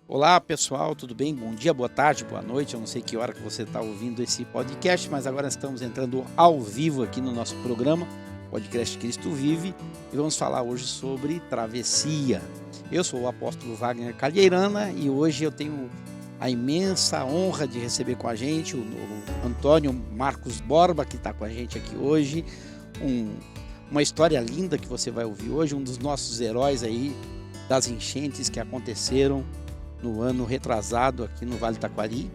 Olá pessoal, tudo bem? Bom dia, boa tarde, boa noite. Eu não sei que hora que você está ouvindo esse podcast, mas agora estamos entrando ao vivo aqui no nosso programa, Podcast Cristo Vive, e vamos falar hoje sobre travessia. Eu sou o apóstolo Wagner Calheirana e hoje eu tenho a imensa honra de receber com a gente o Antônio Marcos Borba, que está com a gente aqui hoje. Uma história linda que você vai ouvir hoje, um dos nossos heróis aí das enchentes que aconteceram no ano retrasado aqui no Vale do Taquari,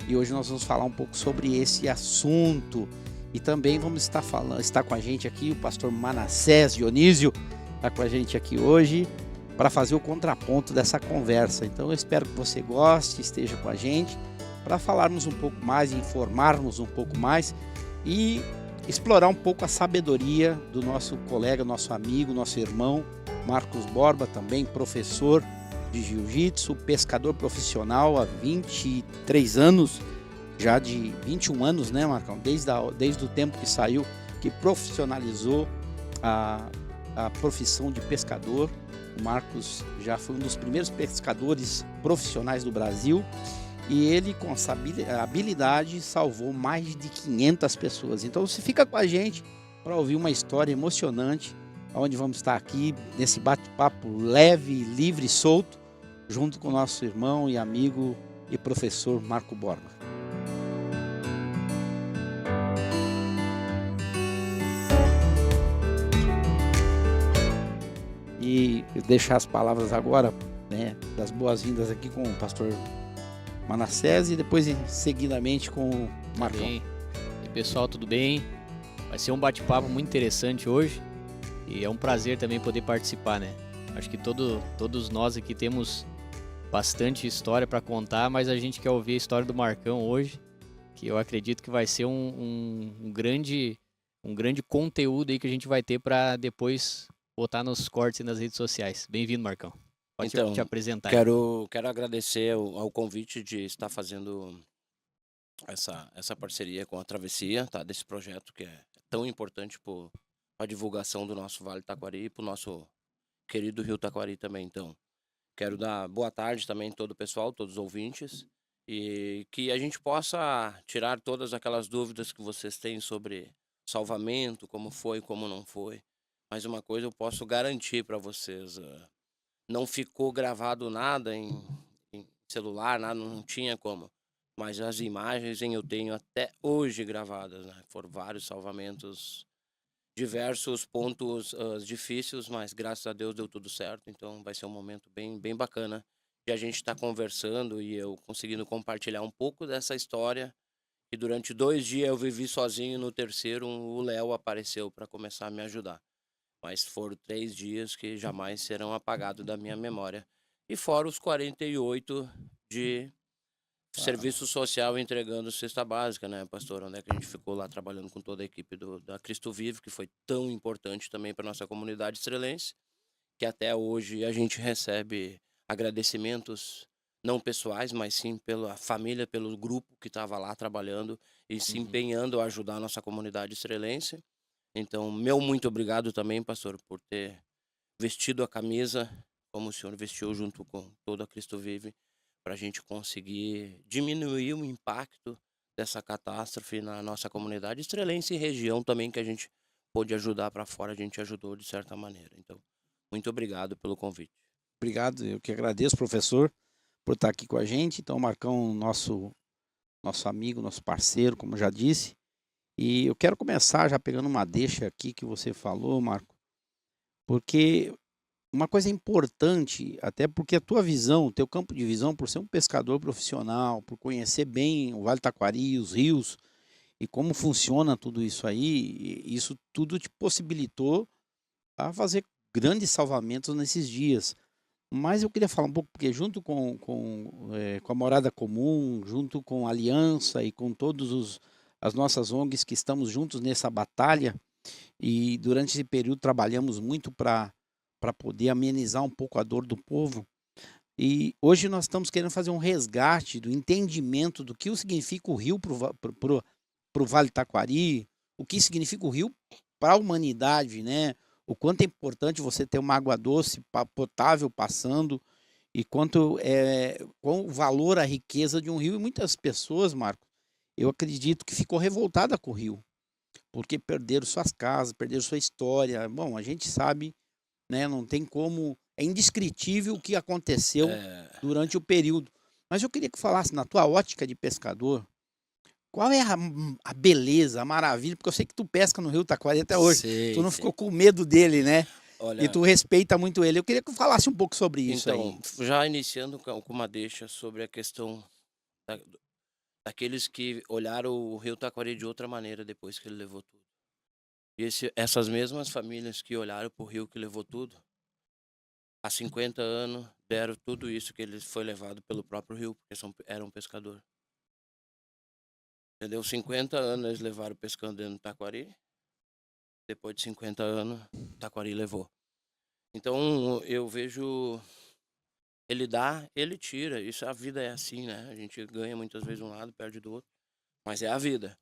e hoje nós vamos falar um pouco sobre esse assunto. E também vamos está com a gente aqui o pastor Manassés Dionísio, está com a gente aqui hoje para fazer o contraponto dessa conversa. Então eu espero que você goste, esteja com a gente para falarmos um pouco mais, informarmos um pouco mais e explorar um pouco a sabedoria do nosso colega, nosso amigo, nosso irmão Marcos Borba, também professor de jiu-jitsu, pescador profissional há 23 anos, já de 21 anos, né, Marcão? Desde o tempo que saiu, que profissionalizou a profissão de pescador. O Marcos já foi um dos primeiros pescadores profissionais do Brasil e ele, com essa habilidade, salvou mais de 500 pessoas. Então você fica com a gente para ouvir uma história emocionante, onde vamos estar aqui nesse bate-papo leve, livre e solto, junto com o nosso irmão e amigo e professor Marco Borba. E deixar as palavras agora, né, das boas-vindas aqui com o pastor Manassés e depois seguidamente com o Marcão. Bem. E pessoal, tudo bem? Vai ser um bate-papo muito interessante hoje e é um prazer também poder participar, né? Acho que todos nós aqui temos bastante história para contar, mas a gente quer ouvir a história do Marcão hoje, que eu acredito que vai ser um grande conteúdo aí que a gente vai ter para depois botar nos cortes e nas redes sociais. Bem-vindo, Marcão. Pode te apresentar aí. Quero agradecer ao convite de estar fazendo essa parceria com a Travessia, tá? Desse projeto que é tão importante para a divulgação do nosso Vale Taquari e para o nosso querido Rio Taquari também. Então, quero dar boa tarde também a todo o pessoal, todos os ouvintes, e que a gente possa tirar todas aquelas dúvidas que vocês têm sobre salvamento, como foi, como não foi. Mas uma coisa eu posso garantir para vocês, não ficou gravado nada em celular, nada, não tinha como. Mas as imagens eu tenho até hoje gravadas, né? Foram vários salvamentos, diversos pontos difíceis, mas graças a Deus deu tudo certo. Então vai ser um momento bem bacana de a gente estar conversando e eu conseguindo compartilhar um pouco dessa história. E durante 2 dias eu vivi sozinho, no terceiro o Léo apareceu para começar a me ajudar. Mas foram 3 dias que jamais serão apagados da minha memória. E fora os 48 de serviço social entregando cesta básica, né, pastor? Onde é que a gente ficou lá trabalhando com toda a equipe da Cristo Vive, que foi tão importante também para nossa comunidade estrelense, que até hoje a gente recebe agradecimentos não pessoais, mas sim pela família, pelo grupo que estava lá trabalhando e se empenhando a ajudar a nossa comunidade estrelense. Então, meu muito obrigado também, pastor, por ter vestido a camisa como o senhor vestiu junto com toda a Cristo Vive, para a gente conseguir diminuir o impacto dessa catástrofe na nossa comunidade estrelense e região também, que a gente pôde ajudar para fora, a gente ajudou de certa maneira. Então, muito obrigado pelo convite. Obrigado, eu que agradeço, professor, por estar aqui com a gente. Então, Marcão, nosso amigo, nosso parceiro, como já disse. E eu quero começar já pegando uma deixa aqui que você falou, Marco, porque uma coisa importante, até porque a tua visão, o teu campo de visão, por ser um pescador profissional, por conhecer bem o Vale do Taquari, os rios e como funciona tudo isso aí, isso tudo te possibilitou a fazer grandes salvamentos nesses dias. Mas eu queria falar um pouco, porque junto com a Morada Comum, junto com a Aliança e com todos as nossas ONGs que estamos juntos nessa batalha, e durante esse período trabalhamos muito para poder amenizar um pouco a dor do povo. E hoje nós estamos querendo fazer um resgate do entendimento do que significa o rio para o Vale Taquari, o que significa o rio para a humanidade, né? O quanto é importante você ter uma água doce, potável passando. e qual o valor, a riqueza de um rio. E muitas pessoas, Marco, eu acredito que ficou revoltada com o rio, porque perderam suas casas, perderam sua história. Bom, a gente sabe, né? Não tem como, é indescritível o que aconteceu É, durante o período. Mas eu queria que falasse, na tua ótica de pescador, qual é a beleza, a maravilha, porque eu sei que tu pesca no Rio Taquari até hoje. Tu sei, não sei. ficou com medo dele, né? E Olha, tu respeita muito ele. Eu queria que tu falasse um pouco sobre isso então, aí. já iniciando com uma deixa sobre a questão da- daqueles que olharam o Rio Taquari de outra maneira depois que ele levou tudo. E essas mesmas famílias que olharam para o rio que levou tudo, há 50 anos deram tudo isso que ele foi levado pelo próprio rio, porque eram pescador. Entendeu? 50 anos eles levaram pescando dentro do Taquari, depois de 50 anos, o Taquari levou. Então eu vejo ele dá, ele tira. Isso, a vida é assim, né? A gente ganha muitas vezes de um lado, perde do outro, mas é a vida.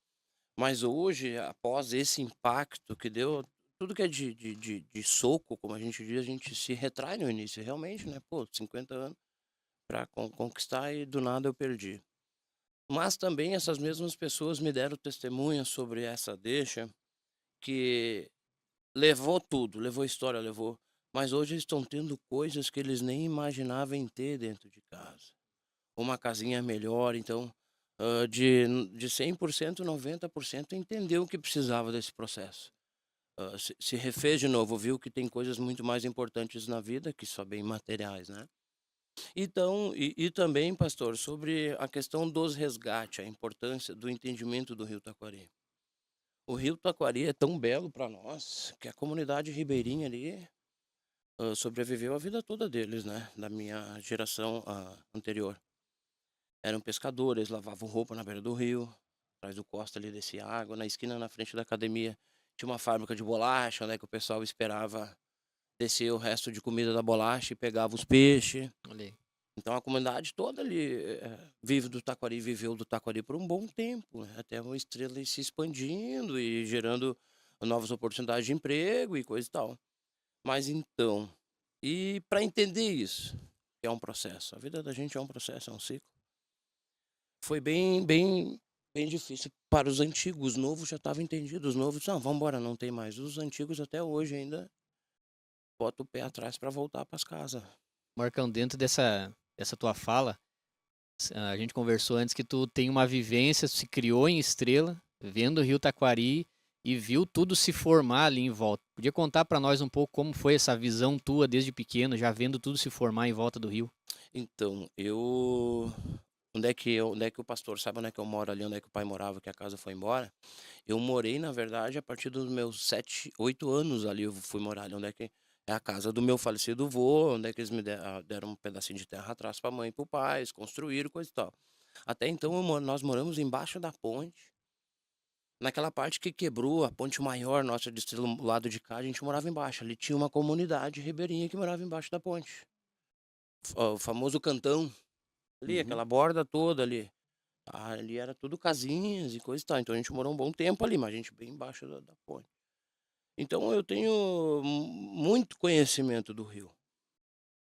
Mas hoje, após esse impacto que deu, tudo que é de soco, como a gente diz, a gente se retrai no início, realmente, né? Pô, 50 anos para conquistar e do nada eu perdi. Mas também essas mesmas pessoas me deram testemunha sobre essa deixa que levou tudo, levou história, levou. Mas hoje eles estão tendo coisas que eles nem imaginavam em ter dentro de casa. Uma casinha melhor, então, de 100%, 90% entendeu que precisava desse processo. Se refez de novo, viu que tem coisas muito mais importantes na vida que só bem materiais, né? Então, e também, pastor, sobre a questão dos resgates, a importância do entendimento do Rio Taquari. O Rio Taquari é tão belo para nós que a comunidade ribeirinha ali sobreviveu a vida toda deles, né? Da minha geração anterior. Eram pescadores, lavavam roupa na beira do rio, atrás do Costa ali descia água, na esquina na frente da academia tinha uma fábrica de bolacha, né, que o pessoal esperava descer o resto de comida da bolacha e pegava os peixes. Olha aí. Então a comunidade toda ali vive do Taquari, viveu do Taquari por um bom tempo, né, até uma estrela ir se expandindo e gerando novas oportunidades de emprego e coisa e tal. Mas então, e para entender isso, que é um processo, a vida da gente é um processo, é um ciclo. Foi bem difícil para os antigos. Os novos já estavam entendidos. Os novos, não, vamos embora, não tem mais. Os antigos até hoje ainda botam o pé atrás para voltar para as casas. Marcão, dentro dessa tua fala, a gente conversou antes que tu tem uma vivência, tu se criou em Estrela, vendo o Rio Taquari e viu tudo se formar ali em volta. Podia contar para nós um pouco como foi essa visão tua desde pequeno, já vendo tudo se formar em volta do rio? Então, onde é que o pastor sabe onde é que eu moro ali, onde é que o pai morava, que a casa foi embora? Eu morei, na verdade, a partir dos meus 7, 8 anos ali, eu fui morar ali, onde é que é a casa do meu falecido avô, onde é que eles me deram um pedacinho de terra atrás para a mãe e para o pai, eles construíram, coisa e tal. Até então, nós moramos embaixo da ponte. Naquela parte que quebrou, a ponte maior nossa de Estrela, do lado de cá, a gente morava embaixo. Ali tinha uma comunidade ribeirinha que morava embaixo da ponte. O famoso cantão, ali, Uhum. aquela borda toda ali. Ali era tudo casinhas e coisa e tal. Então a gente morou um bom tempo ali, mas a gente bem embaixo da ponte. Então eu tenho muito conhecimento do rio.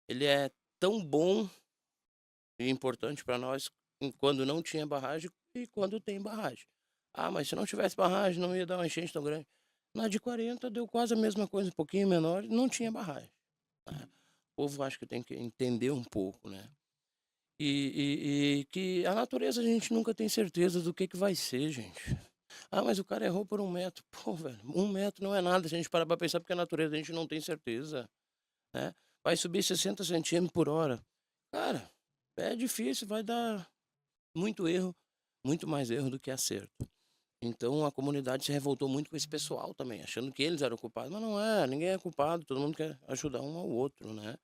Ele é tão bom e importante para nós quando não tinha barragem e quando tem barragem. Ah, mas se não tivesse barragem não ia dar uma enchente tão grande. Na de 40 deu quase a mesma coisa, um pouquinho menor, e não tinha barragem. Né? O povo acho que tem que entender um pouco, né? E que a natureza a gente nunca tem certeza do que vai ser, gente. Ah, mas o cara errou por 1 metro. Pô, velho, 1 metro não é nada se a gente parar pra pensar, porque a natureza a gente não tem certeza, né? Vai subir 60 centímetros por hora. Cara, é difícil, vai dar muito erro, muito mais erro do que acerto. Então a comunidade se revoltou muito com esse pessoal também, achando que eles eram culpados. Mas não é, ninguém é culpado, todo mundo quer ajudar um ao outro, né?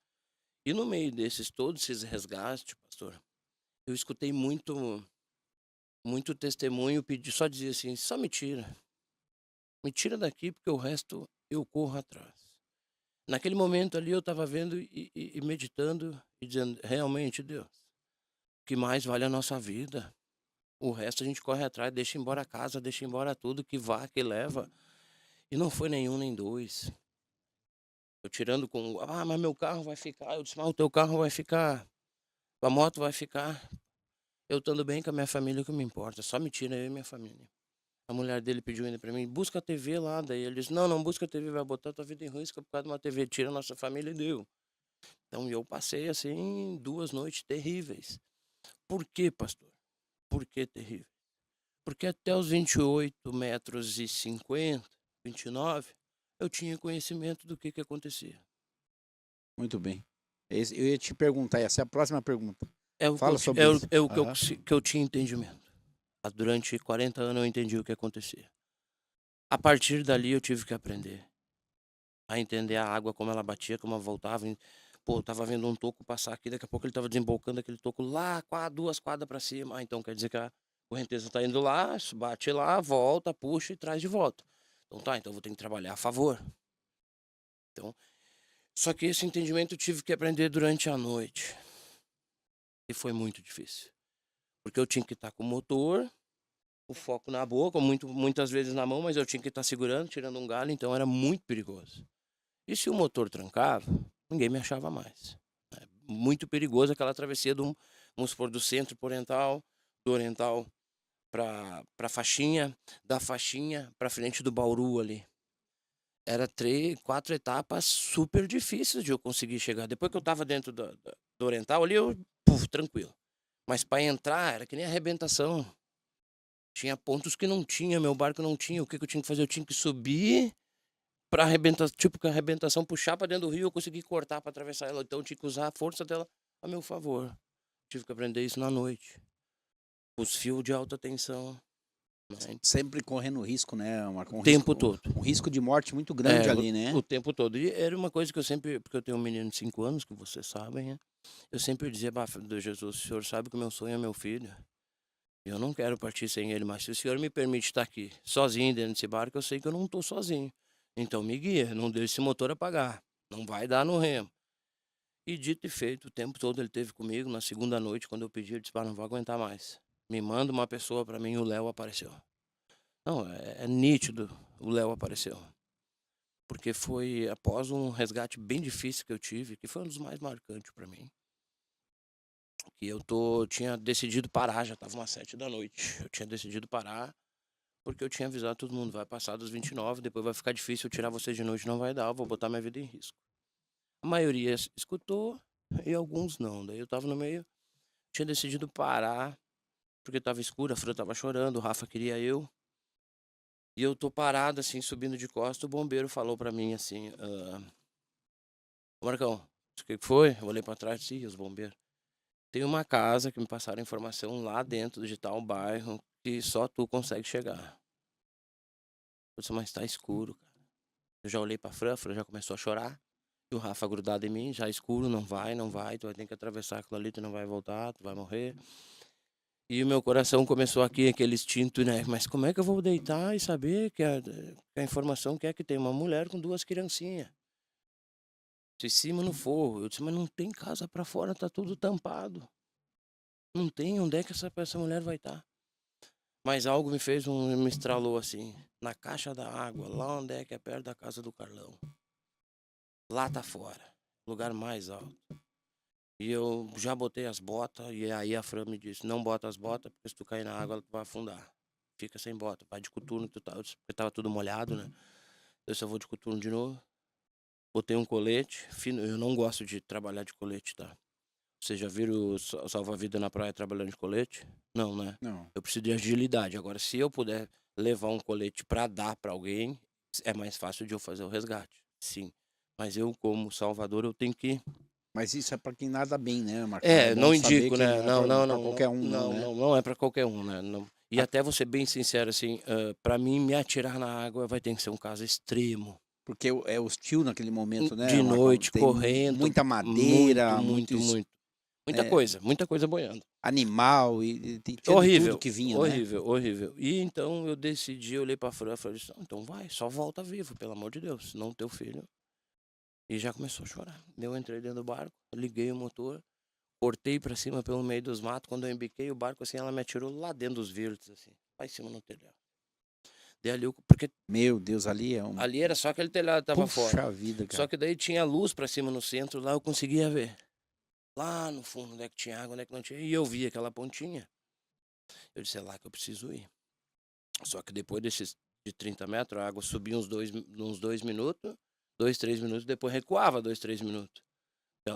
E no meio desses, todos esses resgates, pastor, eu escutei muito testemunho pedir, só dizia assim, só me tira daqui porque o resto eu corro atrás. Naquele momento ali eu estava vendo e meditando e dizendo, realmente Deus, o que mais vale a nossa vida? O resto a gente corre atrás, deixa embora a casa, deixa embora tudo que vá, que leva. E não foi nenhum nem dois. Eu tirando com, mas meu carro vai ficar. Eu disse, mas o teu carro vai ficar. A moto vai ficar. Eu estando bem com a minha família, é o que me importa. Só me tira eu e minha família. A mulher dele pediu ainda pra mim, busca a TV lá. Daí ele disse, não, não busca a TV, vai botar tua vida em risco por causa de uma TV. Tira a nossa família e deu. Então eu passei, assim, 2 noites terríveis. Por quê, pastor? Por que terrível? Porque até os 28 metros e 50, 29, eu tinha conhecimento do que acontecia. Muito bem. Eu ia te perguntar, essa é a próxima pergunta. É o que Fala eu, ti- sobre é o, isso. é o que, eu, Aham. que eu tinha entendimento. Durante 40 anos eu entendi o que acontecia. A partir dali eu tive que aprender a entender a água, como ela batia, como ela voltava. Pô, eu tava vendo um toco passar aqui, daqui a pouco ele tava desembocando aquele toco lá, 2 quadras para cima. Ah, então quer dizer que a correnteza tá indo lá, bate lá, volta, puxa e traz de volta. Então tá, então eu vou ter que trabalhar a favor. Então, só que esse entendimento eu tive que aprender durante a noite. E foi muito difícil. Porque eu tinha que estar com o motor, o foco na boca, muitas vezes na mão, mas eu tinha que estar segurando, tirando um galho, então era muito perigoso. E se o motor trancava, ninguém me achava mais. É muito perigoso aquela travessia vamos supor, do centro pro oriental, do oriental para faixinha, da faixinha para frente do Bauru ali. Era 4 etapas super difíceis de eu conseguir chegar. Depois que eu tava dentro do oriental ali, tranquilo. Mas para entrar era que nem arrebentação. Tinha pontos que não tinha, meu barco não tinha. O que eu tinha que fazer? Eu tinha que subir para arrebentar, tipo que a arrebentação puxar para dentro do rio, eu consegui cortar para atravessar ela. Então eu tinha que usar a força dela a meu favor. Tive que aprender isso na noite. Os fios de alta tensão, né? Sempre correndo risco, né, Marco? O tempo todo. Um risco de morte muito grande ali, né? O tempo todo. E era uma coisa que eu sempre, porque eu tenho um menino de 5 anos, que vocês sabem, né? Eu sempre dizia, do Jesus, o senhor sabe que o meu sonho é meu filho. Eu não quero partir sem ele, mas se o senhor me permite estar aqui sozinho dentro desse barco, eu sei que eu não estou sozinho. Então me guia, não deixe esse motor apagar. Não vai dar no remo. E dito e feito, o tempo todo ele teve comigo. Na segunda noite, quando eu pedi, ele disse, não vou aguentar mais. Me manda uma pessoa para mim, e o Léo apareceu. Não, é nítido, o Léo apareceu. Porque foi após um resgate bem difícil que eu tive, que foi um dos mais marcantes para mim. Que tinha decidido parar, já estava umas 7 da noite. Eu tinha decidido parar, porque eu tinha avisado todo mundo, vai passar dos 29, depois vai ficar difícil eu tirar você de noite, não vai dar, eu vou botar minha vida em risco. A maioria escutou e alguns não. Daí eu tava no meio, tinha decidido parar, porque tava escuro, a Fran tava chorando, o Rafa queria eu. E eu tô parado, assim, subindo de costa, o bombeiro falou pra mim assim, Marcão, o que foi? Eu olhei pra trás e disse, os bombeiros. Tem uma casa que me passaram informação lá dentro de tal bairro que só tu consegue chegar. Eu disse, mas tá escuro, cara. Eu já olhei pra Fran, a Fran já começou a chorar. E o Rafa grudado em mim, já escuro, não vai, tu vai ter que atravessar aquilo ali, tu não vai voltar, tu vai morrer. E o meu coração começou aqui, aquele instinto, né? Mas como é que eu vou deitar e saber que a informação que é que tem uma mulher com 2 criancinhas? De cima no forro. Eu disse, mas não tem casa pra fora, tá tudo tampado. Não tem, onde é que essa mulher vai estar? Mas algo me estralou assim, na caixa da água, lá onde é que é perto da casa do Carlão. Lá tá fora, lugar mais alto. E eu já botei as botas, e aí a Fran me disse, não bota as botas, porque se tu cair na água, tu vai afundar. Fica sem bota, vai de coturno, porque tava tudo molhado, né? Eu só vou de coturno de novo. Botei um colete, fino, eu não gosto de trabalhar de colete, tá? Vocês já viram o salva-vida na praia trabalhando de colete? Não, né? Não. Eu preciso de agilidade. Agora, se eu puder levar um colete para dar para alguém, é mais fácil de eu fazer o resgate. Sim. Mas eu, como salvador, eu tenho que... Mas isso é para quem nada bem, né, Marco? É bom não saber indico, que né? não é Não, para qualquer um, não, né? não é para qualquer um, né? Não. E Ah, até vou ser bem sincero, assim, para mim, me atirar na água vai ter que ser um caso extremo. porque é hostil naquele momento, né, De Marco? noite, Tem correndo. muita madeira, Muito. Muita coisa boiando. animal e tem de Horrível, tudo que vinha, né? horrível. E então eu decidi, eu olhei pra Fran e falei, então vai, só volta vivo, pelo amor de Deus, senão teu filho... E já começou a chorar. Eu entrei dentro do barco, liguei o motor, cortei pra cima pelo meio dos matos, quando eu embiquei o barco, assim, ela me atirou lá dentro dos vírus, assim, lá em cima no telhado. Daí ali, porque Meu Deus, ali é ali era só aquele telhado que tava fora. Puxa vida, Só cara. que daí tinha luz pra cima no centro, lá eu conseguia ver. lá no fundo, onde é que tinha água, onde é que não tinha. E eu vi aquela pontinha. Eu disse, é lá que eu preciso ir. Só que depois desses de 30 metros, a água subia uns 2 minutos, 3 minutos, depois recuava 2, 3 minutos.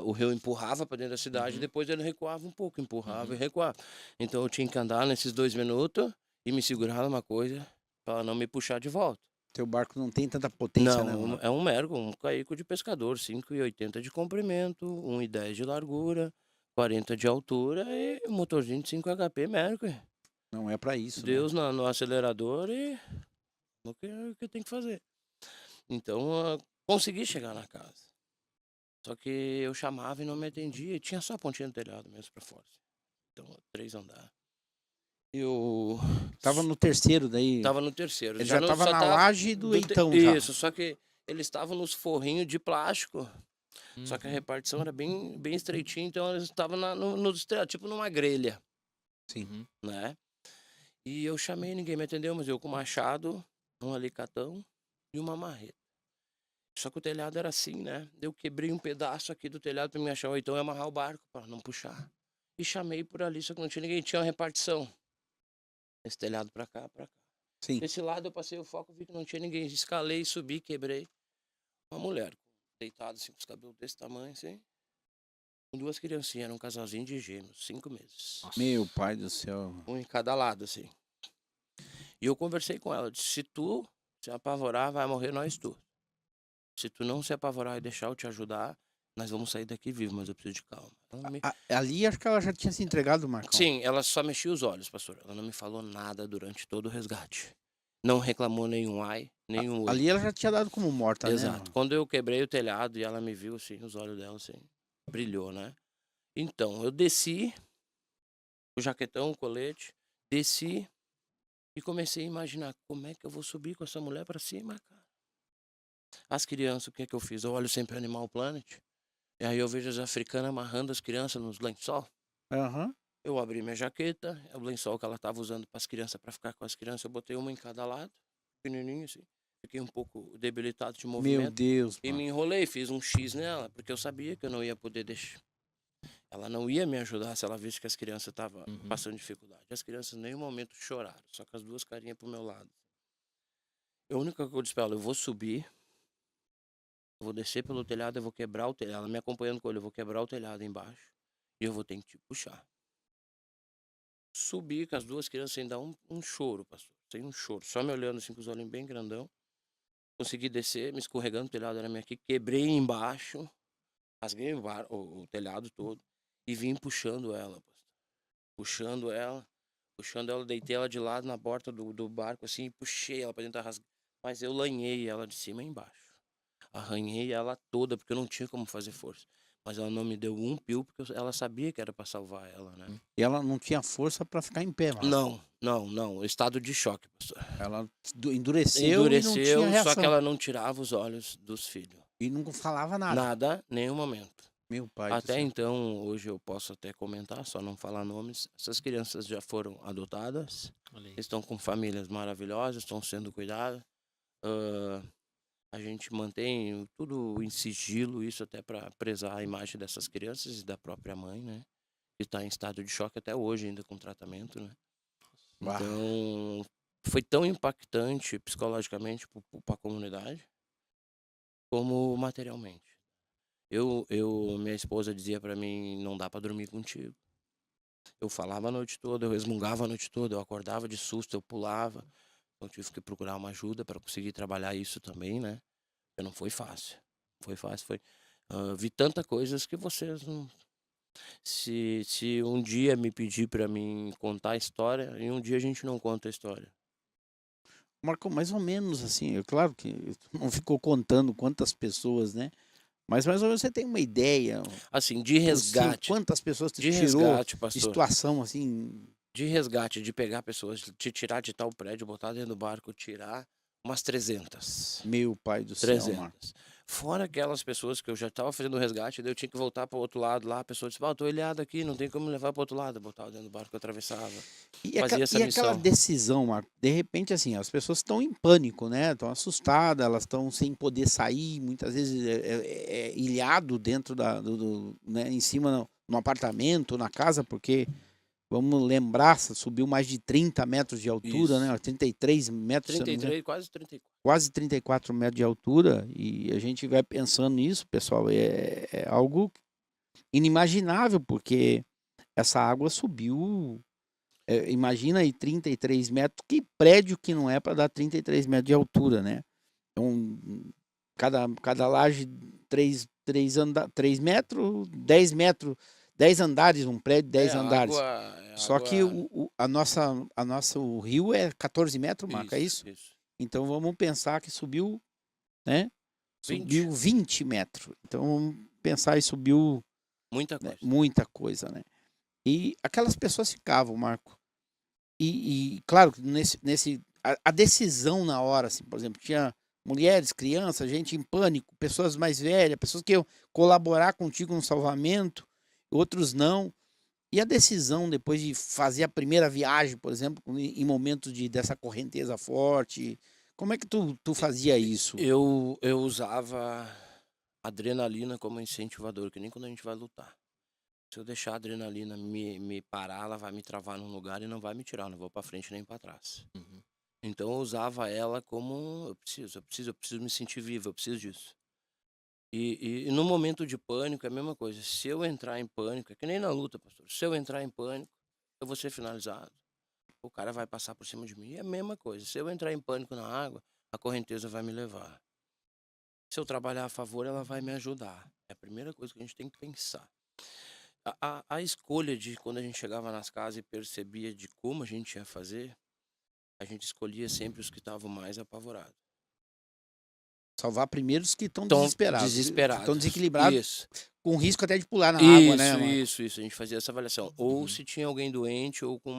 O rio empurrava para dentro da cidade, Uhum. depois ele recuava um pouco, empurrava Uhum. e recuava. Então eu tinha que andar nesses 2 minutos e me segurar numa coisa para não me puxar de volta. Teu barco não tem tanta potência, né, Não, mano? é um mergo, um caico de pescador, 5,80 de comprimento, 1,10 de largura, 40 de altura e motorzinho de 5 HP mergo. Não é pra isso, né? Deus no acelerador e o que tem que fazer. Então, consegui chegar na casa. Só que eu chamava e não me atendia, e tinha só a pontinha do telhado mesmo pra fora. Então, 3 andares. Eu Tava no terceiro daí. tava no terceiro. Ele já não, tava só na tava laje do do Eitão já. Isso, só que eles estavam nos forrinhos de plástico. Só que a Uhum. repartição era bem, bem estreitinha, então eles estavam nos estrelados, tipo numa grelha, Sim. Uhum. né? E eu chamei, ninguém me atendeu, mas eu com machado, um alicatão e uma marreta. Só que o telhado era assim, né? Eu quebrei um pedaço aqui do telhado pra me achar o Eitão e amarrar o barco para não puxar. E chamei por ali, só que não tinha ninguém, tinha uma repartição. Esse telhado pra cá, pra cá. Sim. Desse lado eu passei o foco, vi que não tinha ninguém. Escalei, subi, quebrei. Uma mulher, deitada assim, com os cabelos desse tamanho, assim. Com 2 criancinhas, era um casalzinho de gêmeos, 5 meses. Meu pai do céu. Um em cada lado, assim. E eu conversei com ela, disse, se tu se apavorar, vai morrer nós tu. Se tu não se apavorar e deixar eu te ajudar, nós vamos sair daqui vivo, mas eu preciso de calma. Ali acho que ela já tinha se entregado, Marcão. Sim, ela só mexia os olhos, pastor. Ela não me falou nada durante todo o resgate. Não reclamou nenhum ai, nenhum oi. Ali ela já tinha dado como morta, Exato. né? Quando eu quebrei o telhado e ela me viu assim, os olhos dela assim, brilhou, né? Então, eu desci, o jaquetão, o colete, desci e comecei a imaginar como é que eu vou subir com essa mulher pra cima, cara. As crianças, o que é que eu fiz? Eu olho sempre Animal Planet, e aí eu vejo as africanas amarrando as crianças nos lençol. Aham. Eu abri minha jaqueta, o lençol que ela tava usando para as crianças, para ficar com as crianças, eu botei uma em cada lado, pequenininho assim. Fiquei um pouco debilitado de Meu movimento. Deus, E mano. me enrolei, fiz um X nela, porque eu sabia que eu não ia poder deixar. Ela não ia me ajudar se ela visse que as crianças estavam Uhum. passando dificuldade. As crianças em nenhum momento choraram, só com as 2 carinhas pro meu lado. A única coisa que eu disse pra ela, eu vou subir, eu vou descer pelo telhado, eu vou quebrar o telhado. Ela me acompanhando com ele, eu vou quebrar o telhado embaixo e eu vou ter que te puxar. Subi com as 2 crianças sem dar um choro, pastor. Sem um choro. Só me olhando assim com os olhinhos bem grandão. Consegui descer, me escorregando, o telhado era minha aqui. Quebrei embaixo. Rasguei o telhado todo. E vim puxando ela, pastor. Puxando ela. Puxando ela, deitei ela de lado na porta do barco, assim, e puxei ela pra dentro da rasga. Mas eu lanhei ela de cima e embaixo. Arranhei ela toda, porque eu não tinha como fazer força. Mas ela não me deu um pio, porque ela sabia que era pra salvar ela, né? E ela não tinha força pra ficar em pé, mano. Não. Estado de choque, pastor. Ela endureceu e não tinha Endureceu, reação. só que ela não tirava os olhos dos filhos. E não falava nada. Nada, nenhum momento. Meu pai do Até céu. então, hoje eu posso até comentar, só não falar nomes. Essas crianças já foram adotadas, Olha aí. estão com famílias maravilhosas, estão sendo cuidadas. A gente mantém tudo em sigilo, isso até para prezar a imagem dessas crianças e da própria mãe, né? Que está em estado de choque até hoje, ainda com tratamento, né? Bah. Então, foi tão impactante psicologicamente para a comunidade, como materialmente. Minha esposa dizia para mim, não dá para dormir contigo. Eu falava a noite toda, eu resmungava a noite toda, eu acordava de susto, eu pulava. Então, eu tive que procurar uma ajuda para conseguir trabalhar isso também, né? Porque não foi fácil. Foi fácil, foi... vi tanta coisas que vocês não... Se um dia me pedir para mim contar a história, e um dia a gente não conta a história. Marcou mais ou menos assim. É claro que não ficou contando quantas pessoas, né? Mas mais ou menos você tem uma ideia. Assim, de resgate. Quantas pessoas te De tirou resgate, de pastor. situação assim. De resgate, de pegar pessoas, te tirar de tal prédio, botar dentro do barco, tirar umas 300. Meu pai do céu, Marcos. 300. Fora aquelas pessoas que eu já estava fazendo o resgate, daí eu tinha que voltar para o outro lado lá, a pessoa disse, eu tô ilhado aqui, não tem como levar para o outro lado. Eu botava dentro do barco, eu atravessava. Fazia essa Aquela missão. decisão, Marco, de repente assim, as pessoas estão em pânico, né? Estão assustadas, elas estão sem poder sair, muitas vezes ilhado dentro né? Em cima no apartamento, na casa, porque vamos lembrar, subiu mais de 30 metros de altura, Isso. né? 33 metros, se eu não me engano, 33, quase 34. quase 34 metros de altura, e a gente vai pensando nisso, pessoal, é algo inimaginável, porque essa água subiu, imagina aí 33 metros, que prédio que não é para dar 33 metros de altura, né? Então, cada laje, 3 metros, 10 metros, 10 andares, um prédio, 10 A andares. água, Só que o rio é 14 metros, Marca, é isso? Isso. Então vamos pensar que subiu, né? 20. Subiu 20 metros. Então vamos pensar e subiu, Muita né, coisa. muita coisa, né? E aquelas pessoas ficavam, Marco. E claro, a decisão na hora, assim, por exemplo, tinha mulheres, crianças, gente em pânico, pessoas mais velhas, pessoas que iam colaborar contigo no salvamento, outros não. E a decisão depois de fazer a primeira viagem, por exemplo, em momentos dessa correnteza forte, como é que tu fazia isso? Eu usava adrenalina como incentivador, que nem quando a gente vai lutar. Se eu deixar a adrenalina me parar, ela vai me travar num lugar e não vai me tirar, não vou para frente nem para trás. Uhum. Então eu usava ela como eu preciso me sentir vivo, eu preciso disso. E no momento de pânico é a mesma coisa. Se eu entrar em pânico, é que nem na luta, pastor. Se eu entrar em pânico, eu vou ser finalizado. O cara vai passar por cima de mim. É a mesma coisa. Se eu entrar em pânico na água, a correnteza vai me levar. Se eu trabalhar a favor, ela vai me ajudar. É a primeira coisa que a gente tem que pensar. A escolha de quando a gente chegava nas casas e percebia de como a gente ia fazer, a gente escolhia sempre os que estavam mais apavorados. Salvar primeiro os que estão Tão desesperados, que estão desesperados. desequilibrados, Isso. com risco até de pular na água, né, Marco? Isso. A gente fazia essa avaliação. Ou Uhum. se tinha alguém doente ou com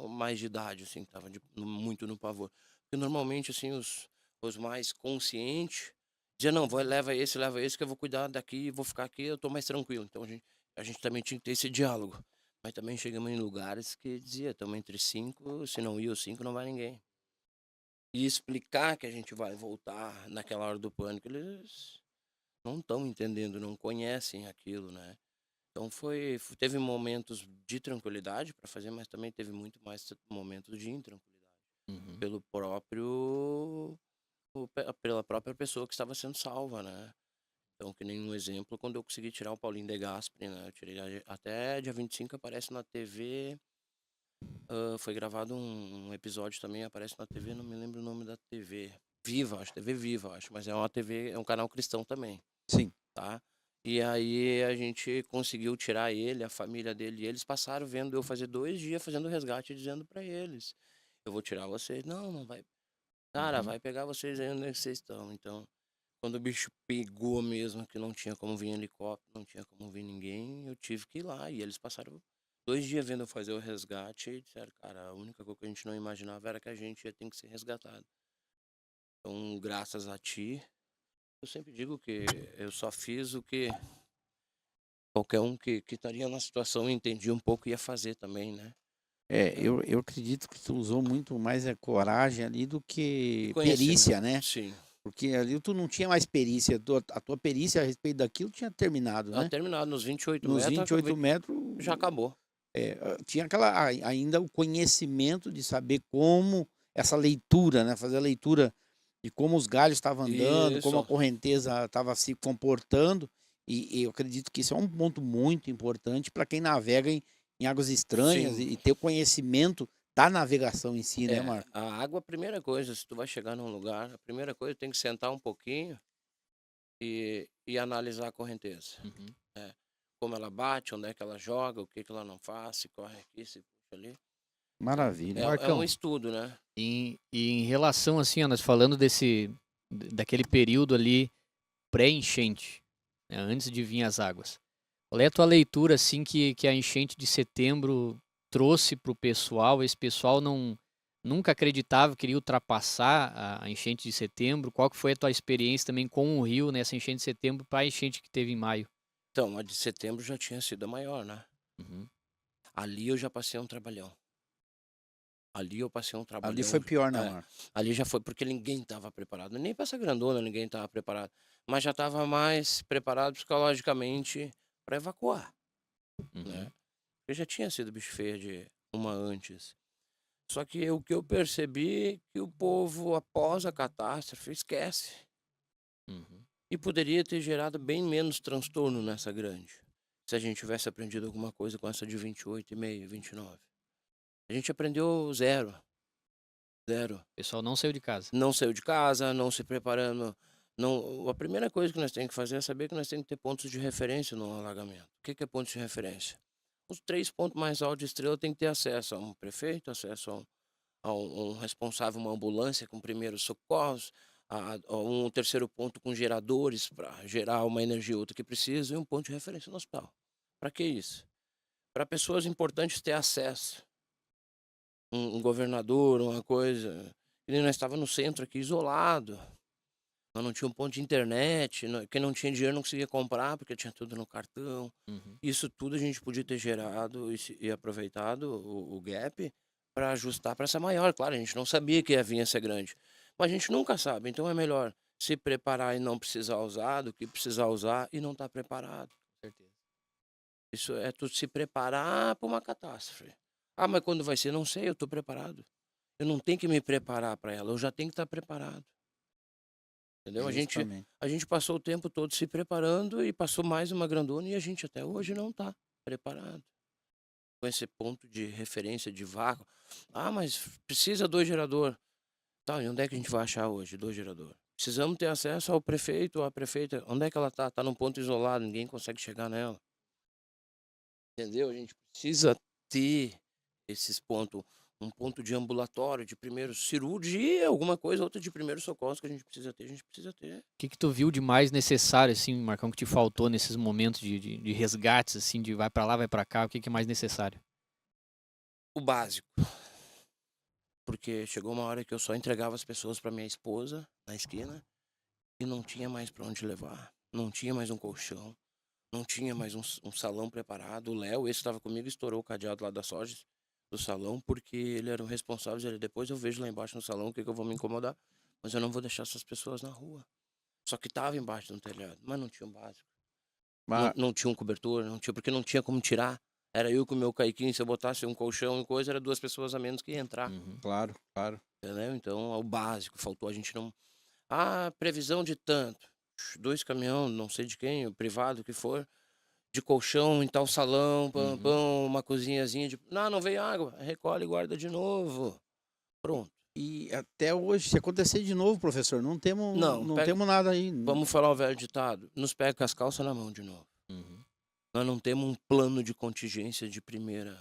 mais de idade, assim, que tava muito no pavor. Porque normalmente, assim, os mais conscientes diziam, não, leva esse, que eu vou cuidar daqui, vou ficar aqui, eu tô mais tranquilo. Então a gente também tinha que ter esse diálogo. Mas também chegamos em lugares que dizia, estamos entre 5, se não ir os 5, não vai ninguém. E explicar que a gente vai voltar naquela hora do pânico, eles não estão entendendo, não conhecem aquilo, né? Então teve momentos de tranquilidade para fazer, mas também teve muito mais momentos de intranquilidade. Uhum. Pela própria pessoa que estava sendo salva, né? Então, que nem um exemplo, quando eu consegui tirar o Paulinho de Gasperi, né? Eu tirei até dia 25, aparece na TV. Foi gravado um episódio também, aparece na TV, não me lembro o nome da TV. Viva, acho, TV Viva, acho, mas é uma TV, é um canal cristão também, Sim. tá? E aí a gente conseguiu tirar ele, a família dele, e eles passaram vendo eu fazer 2 dias fazendo o resgate, dizendo pra eles, eu vou tirar vocês. Não vai. Cara, Uhum. vai pegar vocês aí onde vocês estão. Então, quando o bicho pegou mesmo, que não tinha como vir helicóptero, não tinha como vir ninguém, eu tive que ir lá. E eles passaram 2 dias vendo eu fazer o resgate e disseram, cara, a única coisa que a gente não imaginava era que a gente ia ter que ser resgatado. Então, graças a ti, eu sempre digo que eu só fiz o que qualquer um que estaria na situação entendia um pouco ia fazer também, né? Eu acredito que tu usou muito mais coragem ali do que Conhecimento. perícia, né? Sim. Porque ali tu não tinha mais perícia, a tua perícia a respeito daquilo tinha terminado, né? Terminado nos 28 Nos metros, 28 metros já acabou. tinha ainda o conhecimento de saber como essa leitura, né? Fazer a leitura de como os galhos estavam andando, como a Isso. correnteza estava se comportando. E eu acredito que isso é um ponto muito importante para quem navega em águas estranhas Sim. e ter o conhecimento da navegação em si, né, Marco? A água, a primeira coisa, se tu vai chegar num lugar, a primeira coisa tem que sentar um pouquinho e analisar a correnteza. Uhum. Como ela bate, onde é que ela joga, o que ela não faz, se corre aqui, se puxa ali. Maravilha. É Marcão, um estudo, né? E em relação, assim, ó, nós falando daquele período ali pré-enchente, né, antes de vir as águas. Qual é a tua leitura, assim, que a enchente de setembro trouxe para o pessoal? Esse pessoal nunca acreditava que iria ultrapassar a enchente de setembro. Qual que foi a tua experiência também com o rio nessa enchente de setembro para a enchente que teve em maio? Então, a de setembro já tinha sido a maior, né? Uhum. Ali eu já passei um trabalhão. Ali eu passei um trabalhão. Ali foi pior, né, É, Marco? ali já foi porque ninguém estava preparado. Nem para essa grandona ninguém estava preparado. Mas já estava mais preparado psicologicamente para evacuar. né? Eu já tinha sido bicho feia de uma antes. Só que o que eu percebi é que o povo, após a catástrofe, esquece. Uhum. E poderia ter gerado bem menos transtorno nessa grande. Se a gente tivesse aprendido alguma coisa com essa de 28,5, 29. A gente aprendeu zero. Zero. O pessoal não saiu de casa. Não saiu de casa, não se preparando. Não, a primeira coisa que nós temos que fazer é saber que nós temos que ter pontos de referência no alagamento. O que é ponto de referência? Os 3 pontos mais altos de Estrela tem que ter acesso a um prefeito, acesso a um responsável, uma ambulância com primeiros socorros, a um terceiro ponto com geradores para gerar uma energia outra que precisa e um ponto de referência no hospital. Para que isso? Para pessoas importantes ter acesso. Um governador, uma coisa. E nós estávamos no centro aqui, isolado. Nós não tinha um ponto de internet. Quem não tinha dinheiro não conseguia comprar, porque tinha tudo no cartão. Isso tudo a gente podia ter gerado e aproveitado o gap para ajustar para essa maior. Claro, a gente não sabia que ia vir essa grande. Mas a gente nunca sabe. Então é melhor se preparar e não precisar usar do que precisar usar e não estar preparado. Com certeza. Isso é tu se preparar para uma catástrofe. Ah, mas quando vai ser? Não sei, eu estou preparado. Eu não tenho que me preparar para ela, eu já tenho que estar preparado. Entendeu? Justamente. A gente passou o tempo todo se preparando e passou mais uma grandona e a gente até hoje não está preparado. Com esse ponto de referência de vácuo. Ah, mas precisa 2 gerador. Tá, e onde é que a gente vai achar hoje 2 gerador? Precisamos ter acesso ao prefeito ou à prefeita. Onde é que ela está? Está num ponto isolado, ninguém consegue chegar nela. Entendeu? A gente precisa ter esses pontos, um ponto de ambulatório, de primeiro cirurgia, alguma coisa, outra de primeiro socorro que a gente precisa ter, O que tu viu de mais necessário, assim, Marcão, que te faltou nesses momentos de resgates, assim, de vai pra lá, vai pra cá, o que é mais necessário? O básico. Porque chegou uma hora que eu só entregava as pessoas para minha esposa na esquina e não tinha mais para onde levar. Não tinha mais um colchão, não tinha mais um salão preparado. O Léo, esse estava comigo, estourou o cadeado lá da Sojas do salão, porque ele era o responsável. Ele, depois eu vejo lá embaixo no salão o que eu vou me incomodar, mas eu não vou deixar essas pessoas na rua. Só que estava embaixo do telhado, mas não tinha um básico. Mas, Não tinha um cobertor, não tinha, porque não tinha como tirar. Era eu com o meu caiquinho, se eu botasse um colchão e coisa, era 2 pessoas a menos que ia entrar. claro, claro. Entendeu? Então, é o básico, faltou a gente não... Ah, previsão de tanto. 2 caminhão, não sei de quem, o privado que for, de colchão em tal salão, pão, uma cozinhazinha de... Não veio água, recolhe e guarda de novo. Pronto. E até hoje, se acontecer de novo, professor, não temos, Não, pega- temos nada aí. Vamos falar o velho ditado, nos pega com as calças na mão de novo. Nós não temos um plano de contingência de primeiro...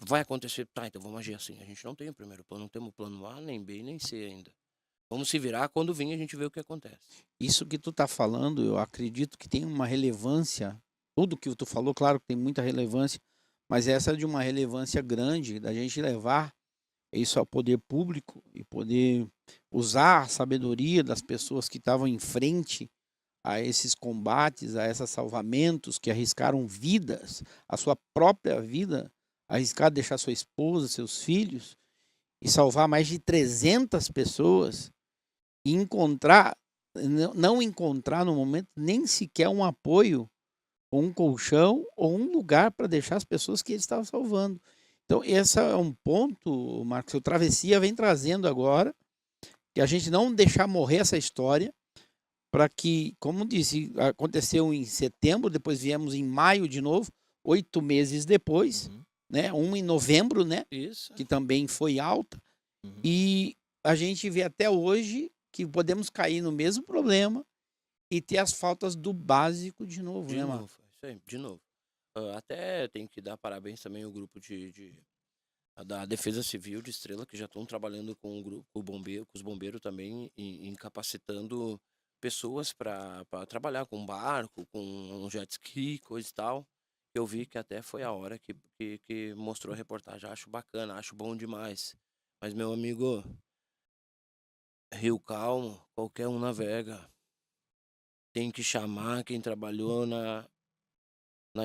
Vai acontecer, tá, então vamos agir assim. A gente não tem o primeiro plano, não temos plano A, nem B, nem C ainda. Vamos se virar, quando vir a gente vê o que acontece. Isso que tu tá falando, eu acredito que tem uma relevância. Tudo que tu falou, claro que tem muita relevância, mas essa é de uma relevância grande, da gente levar isso ao poder público e poder usar a sabedoria das pessoas que estavam em frente a esses combates, a esses salvamentos, que arriscaram vidas, a sua própria vida, arriscar deixar sua esposa, seus filhos, e salvar mais de 300 pessoas, e encontrar, não encontrar no momento nem sequer um apoio, ou um colchão, ou um lugar para deixar as pessoas que eles estavam salvando. Então, esse é um ponto, Marcos, que o Travessia vem trazendo agora, que a gente não deixar morrer essa história, para que, como disse, aconteceu em setembro, depois viemos em maio de novo, 8 meses depois, né? Em novembro, né? Isso. Que também foi alta. E a gente vê até hoje que podemos cair no mesmo problema e ter as faltas do básico de novo, De né, novo, Marcos? isso aí, de novo. Até tem que dar parabéns também ao grupo da Defesa Civil de Estrela, que já estão trabalhando com o grupo, com os bombeiros também, em capacitando pessoas para trabalhar com barco, com um jet ski, coisa e tal. Eu vi que até foi a hora que mostrou a reportagem. Acho bacana, acho bom demais. Mas, meu amigo, rio calmo, qualquer um navega. Tem que chamar quem trabalhou na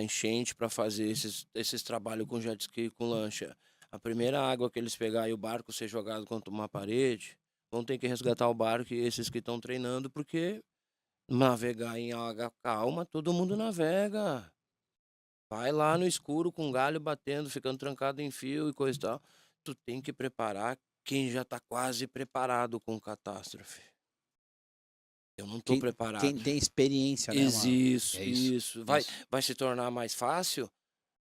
enchente para fazer esses trabalhos com jet ski, com lancha. A primeira água que eles pegarem e o barco ser jogado contra uma parede, vão ter que resgatar o barco e esses que estão treinando, porque navegar em água calma, todo mundo navega. Vai lá no escuro com galho batendo, ficando trancado em fio e coisa e tal. Tu tem que preparar quem já tá quase preparado com catástrofe. Eu não tô Quem preparado. tem experiência, né, Marco? Isso, É isso. isso. Vai, Isso. vai se tornar mais fácil?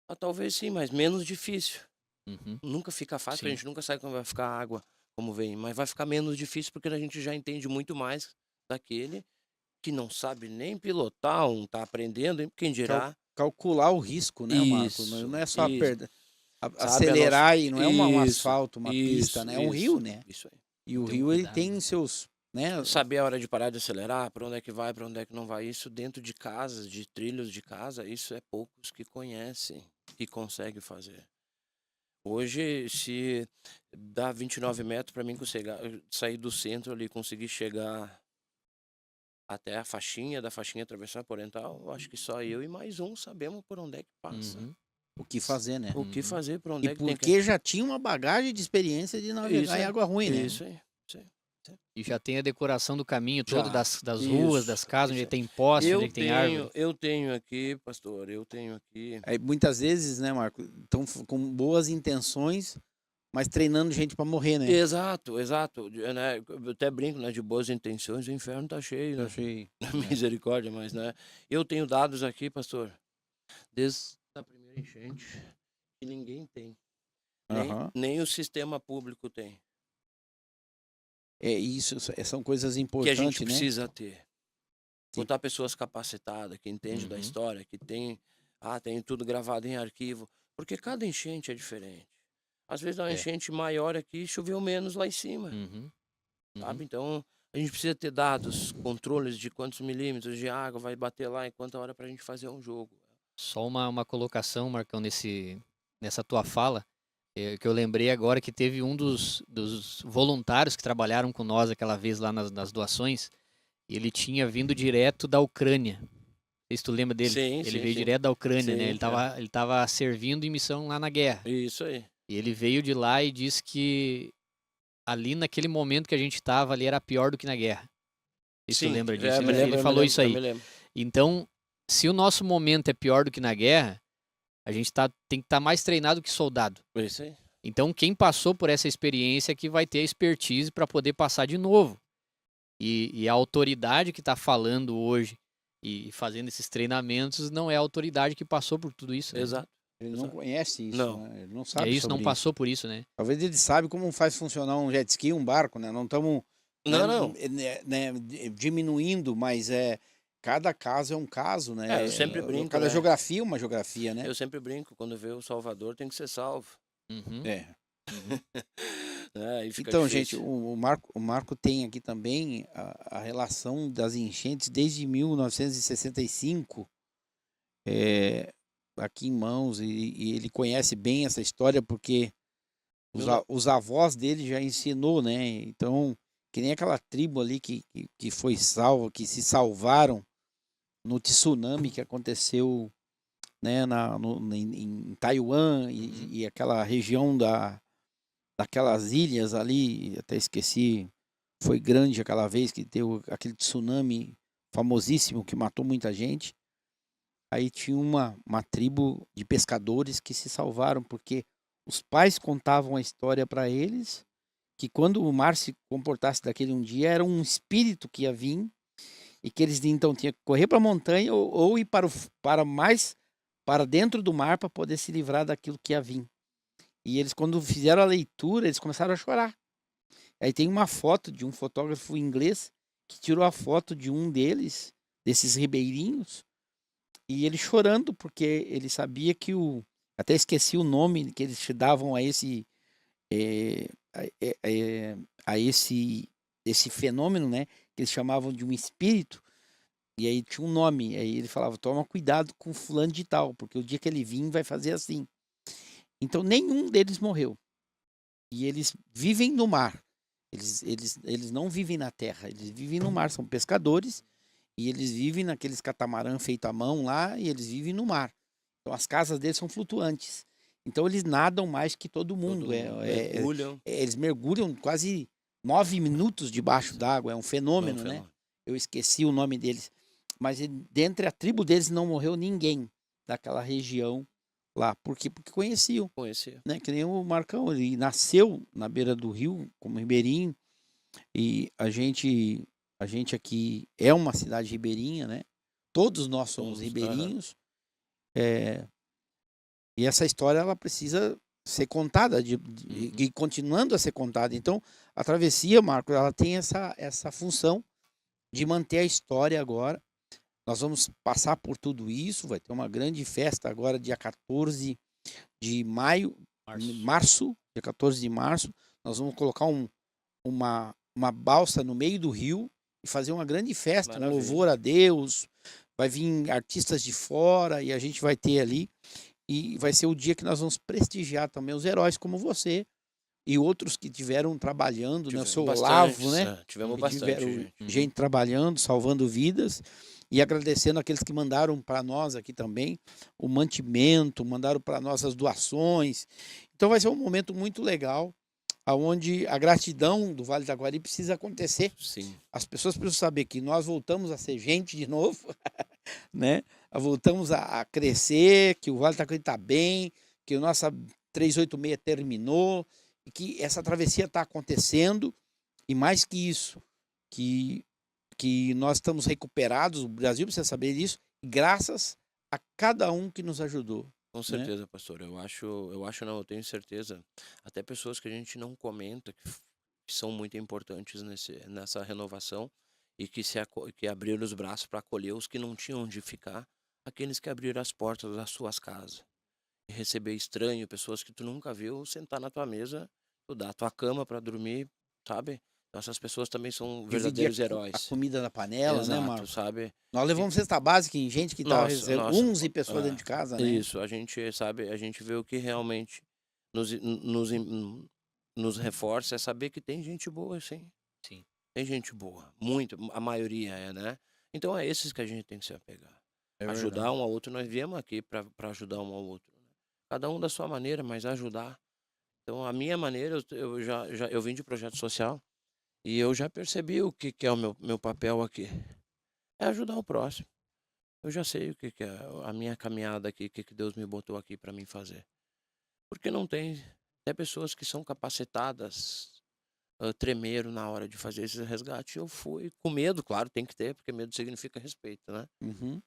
Ah, talvez sim, mas menos difícil. Uhum. Nunca fica fácil, porque a Sim. gente nunca sabe como vai ficar a água, como vem. Mas vai ficar menos difícil porque a gente já entende muito mais daquele que não sabe nem pilotar, um tá aprendendo, hein? Quem dirá? Calcular o risco, né, Marco? Isso, Não é só isso. Sabe, a nossa... acelerar e não é um Isso, asfalto, uma pista, isso, né? É um rio, né? isso aí. E o Ter um rio, ele cuidado, tem né? seus, né? Saber a hora de parar de acelerar, para onde é que vai, para onde é que não vai. Isso dentro de casas, de trilhos de casa, isso é poucos que conhecem e conseguem fazer. Hoje, se dá 29 metros para mim sair do centro ali, conseguir chegar até a faixinha, da faixinha atravessar por Oriental, eu acho que só eu e mais um sabemos por onde é que passa. Uhum. O que fazer, né? O que Uhum. fazer, por onde E é que tem que... porque já tinha uma bagagem de experiência de Isso navegar em aí, água ruim, né? isso aí. E já tem a decoração do caminho todo, Já. das ruas, Isso, das casas, onde isso aí. tem poste, onde tem árvore. Eu tenho aqui, pastor, eu tenho aqui... Aí, muitas vezes, né, Marco, estão com boas intenções, mas treinando gente para morrer, né? Exato, exato. Né? Eu até brinco, né? De boas intenções, o inferno tá cheio, Eu né? achei. Misericórdia, mas, né? Eu tenho dados aqui, pastor, desde a primeira enchente, que ninguém tem. Aham. Nem o sistema público tem. É isso, são coisas Que a importantes, gente né? precisa ter. Sim. Botar pessoas capacitadas, que entendem da Uhum. história, que tem tudo gravado em arquivo. Porque cada enchente é diferente. Às vezes dá uma É. enchente maior aqui, choveu menos lá em cima. Uhum. Uhum. Sabe? Então, a gente precisa ter dados, controles de quantos milímetros de água vai bater lá e quanta hora pra gente fazer um jogo. Só uma colocação, Marcão, nessa tua fala, que eu lembrei agora que teve um dos voluntários que trabalharam com nós aquela vez lá nas doações, e ele tinha vindo direto da Ucrânia. Não sei se tu lembra dele. Sim, Ele sim, veio sim. direto da Ucrânia, né? Sim, Ele tava servindo em missão lá na guerra. Isso aí. E ele veio de lá e disse que ali naquele momento que a gente tava ali era pior do que na guerra. Não sei se tu lembra disso. Ele falou isso aí. Então, se o nosso momento é pior do que na guerra, a gente tem que estar mais treinado que soldado. Isso aí. Então, quem passou por essa experiência que vai ter a expertise para poder passar de novo. E a autoridade que está falando hoje e fazendo esses treinamentos não é a autoridade que passou por tudo isso, né? Exato. Ele não conhece isso, Não. né? Ele não sabe É isso, sobre não passou por isso, né? Talvez ele sabe como faz funcionar um jet ski, um barco, né? Não estamos Não. diminuindo, mas cada caso é um caso, né? Eu sempre brinco, Cada né? geografia é uma geografia, né? Eu sempre brinco, quando vê o Salvador tem que ser salvo. Uhum. É. Aí fica Então, difícil. gente, o Marco tem aqui também a relação das enchentes desde 1965, aqui em mãos, e ele conhece bem essa história porque os avós dele já ensinou, né? Então, que nem aquela tribo ali que foi salva, que se salvaram no tsunami que aconteceu, né, em Taiwan e aquela região daquelas ilhas ali, até esqueci, foi grande aquela vez que deu aquele tsunami famosíssimo que matou muita gente. Aí tinha uma tribo de pescadores que se salvaram porque os pais contavam a história para eles que quando o mar se comportasse daquele um dia era um espírito que ia vir e que eles então tinham que correr para a montanha ou ir para dentro do mar para poder se livrar daquilo que ia vir. E eles, quando fizeram a leitura, eles começaram a chorar. Aí tem uma foto de um fotógrafo inglês que tirou a foto de um desses ribeirinhos, e ele chorando, porque ele sabia que até esqueci o nome que eles davam a esse esse fenômeno, né? Que eles chamavam de um espírito, e aí tinha um nome, aí ele falava, toma cuidado com fulano de tal, porque o dia que ele vir vai fazer assim. Então nenhum deles morreu. E eles vivem no mar. Eles não vivem na terra, eles vivem no mar, são pescadores, e eles vivem naqueles catamarã feito à mão lá, e eles vivem no mar. Então as casas deles são flutuantes. Então eles nadam mais que todo mundo. Mergulham. Eles mergulham quase 9 minutos debaixo d'água, é um fenômeno, né? Eu esqueci o nome deles. Mas dentre a tribo deles não morreu ninguém. daquela região lá. Por quê? Porque conheciam, Conhecia. né? Que nem o Marcão, ele nasceu na beira do rio, como ribeirinho, e a gente aqui é uma cidade ribeirinha, né? Todos nós somos ribeirinhos, e essa história ela precisa ser contada e continuando a ser contada. Então, a travessia, Marco, ela tem essa função de manter a história agora. Nós vamos passar por tudo isso, vai ter uma grande festa agora, dia 14 de março, dia 14 de março. Nós vamos colocar uma balsa no meio do rio e fazer uma grande festa, um louvor a Deus. Vai vir artistas de fora e a gente vai ter ali. E vai ser o dia que nós vamos prestigiar também os heróis como você e outros que tiveram trabalhando, né? O seu Olavo, né? Tivemos bastante gente trabalhando, salvando vidas e agradecendo aqueles que mandaram para nós aqui também o mantimento, mandaram para nós as doações. Então vai ser um momento muito legal, aonde a gratidão do Vale do Taquari precisa acontecer. Sim. As pessoas precisam saber que nós voltamos a ser gente de novo, né? Voltamos a crescer, que o Vale do Taquari está bem, que a nossa 386 terminou, e que essa travessia está acontecendo, e mais que isso, que nós estamos recuperados, o Brasil precisa saber disso, graças a cada um que nos ajudou. Com certeza, pastor. Eu tenho certeza. Até pessoas que a gente não comenta, que são muito importantes nessa renovação e que abriram os braços para acolher os que não tinham onde ficar, aqueles que abriram as portas das suas casas. E receber estranho, pessoas que tu nunca viu, sentar na tua mesa, tu dar a tua cama para dormir, sabe? Então essas pessoas também são verdadeiros heróis. A comida na panela, Exato, né, Marcos? sabe? Nós levamos cesta básica em gente que estava 11 pessoas dentro de casa, né? Isso, a gente vê o que realmente nos reforça é saber que tem gente boa, sim. Sim. Tem gente boa, muito, a maioria né? Então é esses que a gente tem que se apegar. Ajudar um ao outro, nós viemos aqui para ajudar um ao outro. Cada um da sua maneira, mas ajudar. Então a minha maneira, eu vim de projeto social e eu já percebi o que é o meu papel aqui. É ajudar o próximo. Eu já sei o que é a minha caminhada aqui, o que Deus me botou aqui para mim fazer. Porque não tem até pessoas que são capacitadas, tremeram na hora de fazer esse resgate. Eu fui com medo, claro, tem que ter, porque medo significa respeito, né? Uhum.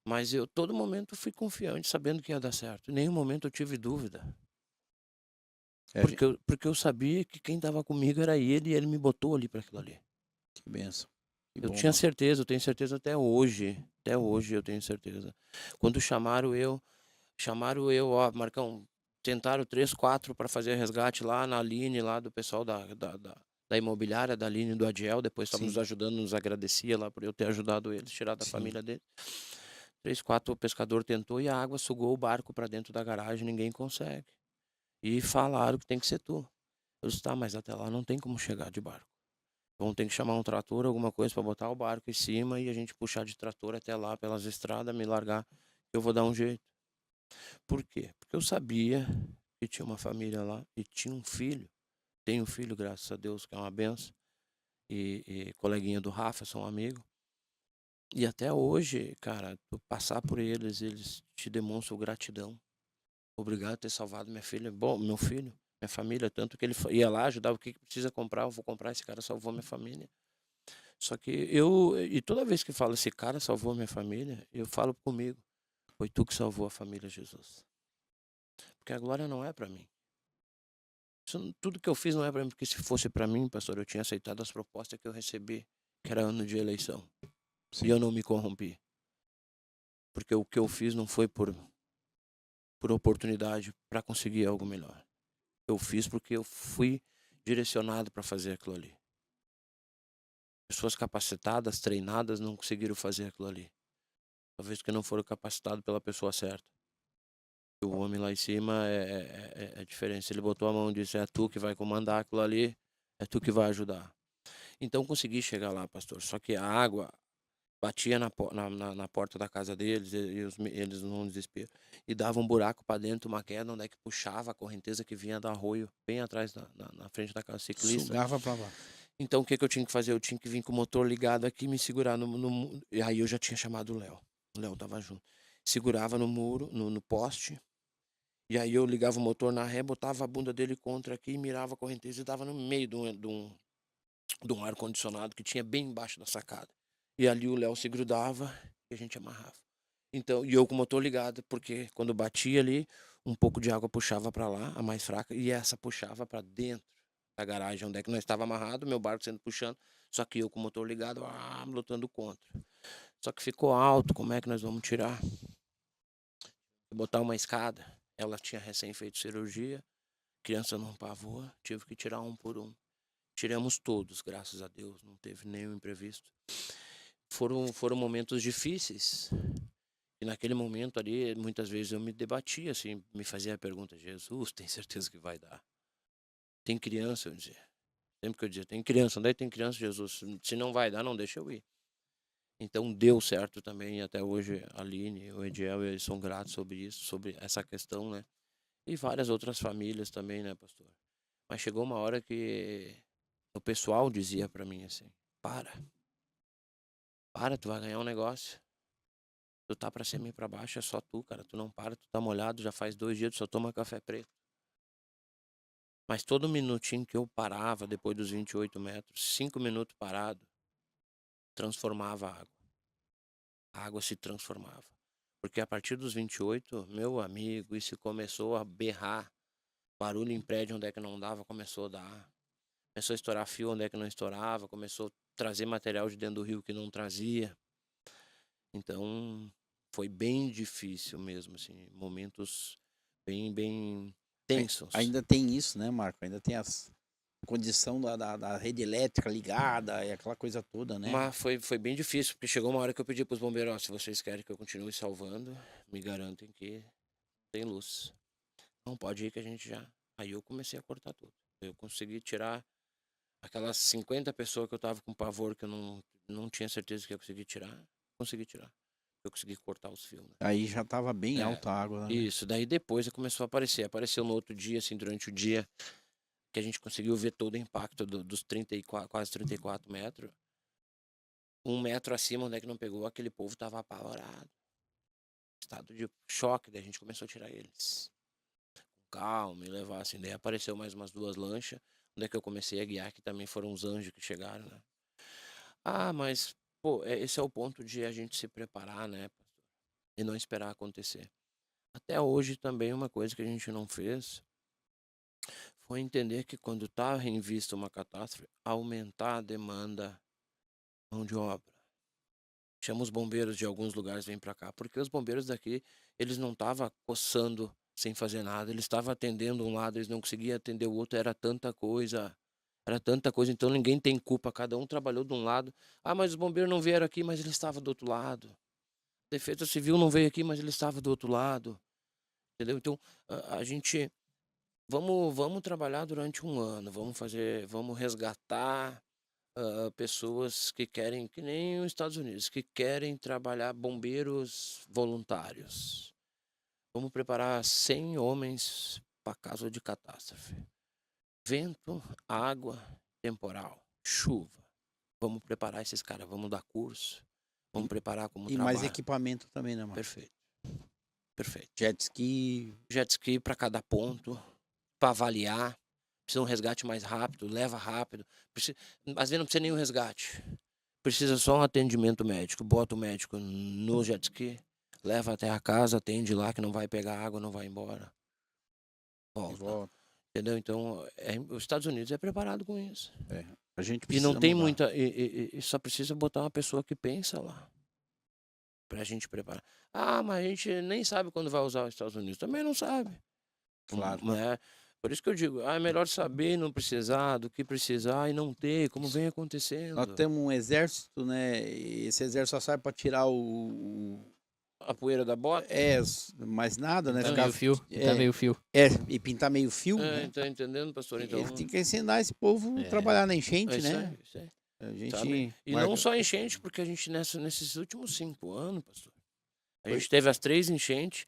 Mas eu, todo momento, fui confiante, sabendo que ia dar certo. Em nenhum momento eu tive dúvida. Porque eu sabia que quem estava comigo era ele e ele me botou ali para aquilo ali. Que benção. Eu tinha certeza, eu tenho certeza até hoje. Até hoje eu tenho certeza. Quando chamaram eu, ó, Marcão, tentaram 3, 4 para fazer resgate lá na Aline, lá do pessoal da imobiliária, da Aline e do Adiel. Depois estavam nos ajudando, nos agradecia lá por eu ter ajudado eles, tirar da família dele. 3, 4 o pescador tentou e a água sugou o barco para dentro da garagem, ninguém consegue. E falaram que tem que ser tu. Eu disse, tá, mas até lá não tem como chegar de barco. Vão ter que chamar um trator, alguma coisa para botar o barco em cima e a gente puxar de trator até lá pelas estradas, me largar, eu vou dar um jeito. Por quê? Porque eu sabia que tinha uma família lá e tinha um filho. Tenho um filho, graças a Deus, que é uma benção. E coleguinha do Rafa, são amigos. E até hoje, cara, tu passar por eles te demonstram gratidão. Obrigado por ter salvado minha filha. Bom, meu filho, minha família, tanto que ele ia lá, ajudava o que precisa comprar, eu vou comprar, esse cara salvou minha família. Só que e toda vez que falo, esse cara salvou minha família, eu falo comigo, foi tu que salvou a família, Jesus. Porque a glória não é para mim. Tudo que eu fiz não é para mim, porque se fosse para mim, pastor, eu tinha aceitado as propostas que eu recebi, que era ano de eleição. Sim. E eu não me corrompi. Porque o que eu fiz não foi por oportunidade para conseguir algo melhor. Eu fiz porque eu fui direcionado para fazer aquilo ali. Pessoas capacitadas, treinadas, não conseguiram fazer aquilo ali. Talvez porque não foram capacitados pela pessoa certa. O homem lá em cima é diferente. Ele botou a mão e disse, é tu que vai comandar aquilo ali, é tu que vai ajudar. Então consegui chegar lá, pastor. Só que a água batia na porta da casa deles, eles num desespero, e dava um buraco para dentro, uma queda, onde é que puxava a correnteza que vinha do arroio, bem atrás, na frente da casa ciclista. Sugava para lá. Então o que eu tinha que fazer? Eu tinha que vir com o motor ligado aqui, me segurar e aí eu já tinha chamado o Léo. O Léo tava junto. segurava no muro, no poste, e aí eu ligava o motor na ré, botava a bunda dele contra aqui, mirava a correnteza e dava no meio de um ar-condicionado que tinha bem embaixo da sacada. E ali o Léo se grudava e a gente amarrava. Então, e eu com o motor ligado, porque quando batia ali, um pouco de água puxava para lá, a mais fraca, e essa puxava para dentro da garagem, onde é que nós estava amarrado, meu barco sendo puxando, só que eu com o motor ligado, lutando contra. Só que ficou alto, como é que nós vamos tirar? Botar uma escada, ela tinha recém feito cirurgia, criança não pavor, tive que tirar um por um. Tiramos todos, graças a Deus, não teve nenhum imprevisto. Foram momentos difíceis. E naquele momento ali, muitas vezes eu me debatia, assim, me fazia a pergunta: Jesus, tem certeza que vai dar? Tem criança, eu dizia. Sempre que eu dizia, tem criança, onde é que tem criança, Jesus? Se não vai dar, não deixa eu ir. Então deu certo também, e até hoje a Aline, o Ediel, eles são gratos sobre isso, sobre essa questão, né? E várias outras famílias também, né, pastor? Mas chegou uma hora que o pessoal dizia pra mim assim: para, tu vai ganhar um negócio. Tu tá pra cima e pra baixo, é só tu, cara. Tu não para, tu tá molhado, já faz 2 dias, tu só toma café preto. Mas todo minutinho que eu parava, depois dos 28 metros, 5 minutos parado, transformava a água. A água se transformava. Porque a partir dos 28, meu amigo, isso começou a berrar. Barulho em prédio onde é que não dava, começou a dar. Começou a estourar fio onde é que não estourava, começou a trazer material de dentro do rio que não trazia. Então, foi bem difícil mesmo, assim, momentos bem tensos. Ainda tem isso, né, Marco? Ainda tem as condição da rede elétrica ligada e aquela coisa toda, né? Mas foi bem difícil, porque chegou uma hora que eu pedi pros bombeiros: ó, se vocês querem que eu continue salvando, me garantem que tem luz. Não pode ir que a gente já... Aí eu comecei a cortar tudo. Eu consegui tirar aquelas 50 pessoas que eu tava com pavor, que eu não tinha certeza que ia conseguir tirar. Consegui tirar. Eu consegui cortar os fios, né? Aí já tava bem alta a água, né? Isso, daí depois começou a aparecer. Apareceu no outro dia, assim, durante o dia, que a gente conseguiu ver todo o impacto dos 34, quase 34 metros. 1 metro acima, onde é que não pegou, aquele povo tava apavorado. Estado de choque, daí a gente começou a tirar eles. Com calma e levar, assim. Daí apareceu mais umas 2 lanchas, onde é que eu comecei a guiar, que também foram os anjos que chegaram, né? Mas, pô, esse é o ponto de a gente se preparar, né, pastor? E não esperar acontecer. Até hoje também uma coisa que a gente não fez foi entender que quando está em vista uma catástrofe, aumentar a demanda de mão de obra. Chama os bombeiros de alguns lugares, vêm para cá, porque os bombeiros daqui, eles não estavam coçando sem fazer nada, eles estavam atendendo um lado, eles não conseguiam atender o outro, era tanta coisa, então ninguém tem culpa, cada um trabalhou de um lado. Mas os bombeiros não vieram aqui, mas eles estavam do outro lado. A Defesa Civil não veio aqui, mas ele estava do outro lado. Entendeu? Então, a gente... Vamos trabalhar durante um ano, vamos resgatar pessoas que querem, que nem os Estados Unidos, que querem trabalhar, bombeiros voluntários. Vamos preparar 100 homens para caso de catástrofe. Vento, água, temporal, chuva. Vamos preparar esses caras, vamos dar curso, vamos preparar como E trabalho. mais equipamento também, né, Marco? Perfeito. Jet ski para cada ponto, para avaliar. Precisa um resgate mais rápido, leva rápido. Às vezes não precisa nenhum resgate. Precisa só um atendimento médico. Bota o médico no jet ski, leva até a casa, atende lá, que não vai pegar água, não vai embora. Volta. Entendeu? Então, os Estados Unidos é preparado com isso. A gente E precisa não tem mudar. muita... E só precisa botar uma pessoa que pensa lá. Pra gente preparar. Mas a gente nem sabe quando vai usar os Estados Unidos. Também não sabe. Claro. Né? Por isso que eu digo, é melhor saber e não precisar do que precisar e não ter, como vem acontecendo. Nós temos um exército, né? E esse exército só serve para tirar a poeira da bota. Mais nada, né? Pintar meio fio. E pintar meio fio, né? Tá entendendo, pastor? Então... Ele tem que ensinar esse povo a trabalhar na enchente, né? Isso aí. A gente... E não só enchente, porque a gente nesses últimos 5 anos, pastor, a gente teve as 3 enchentes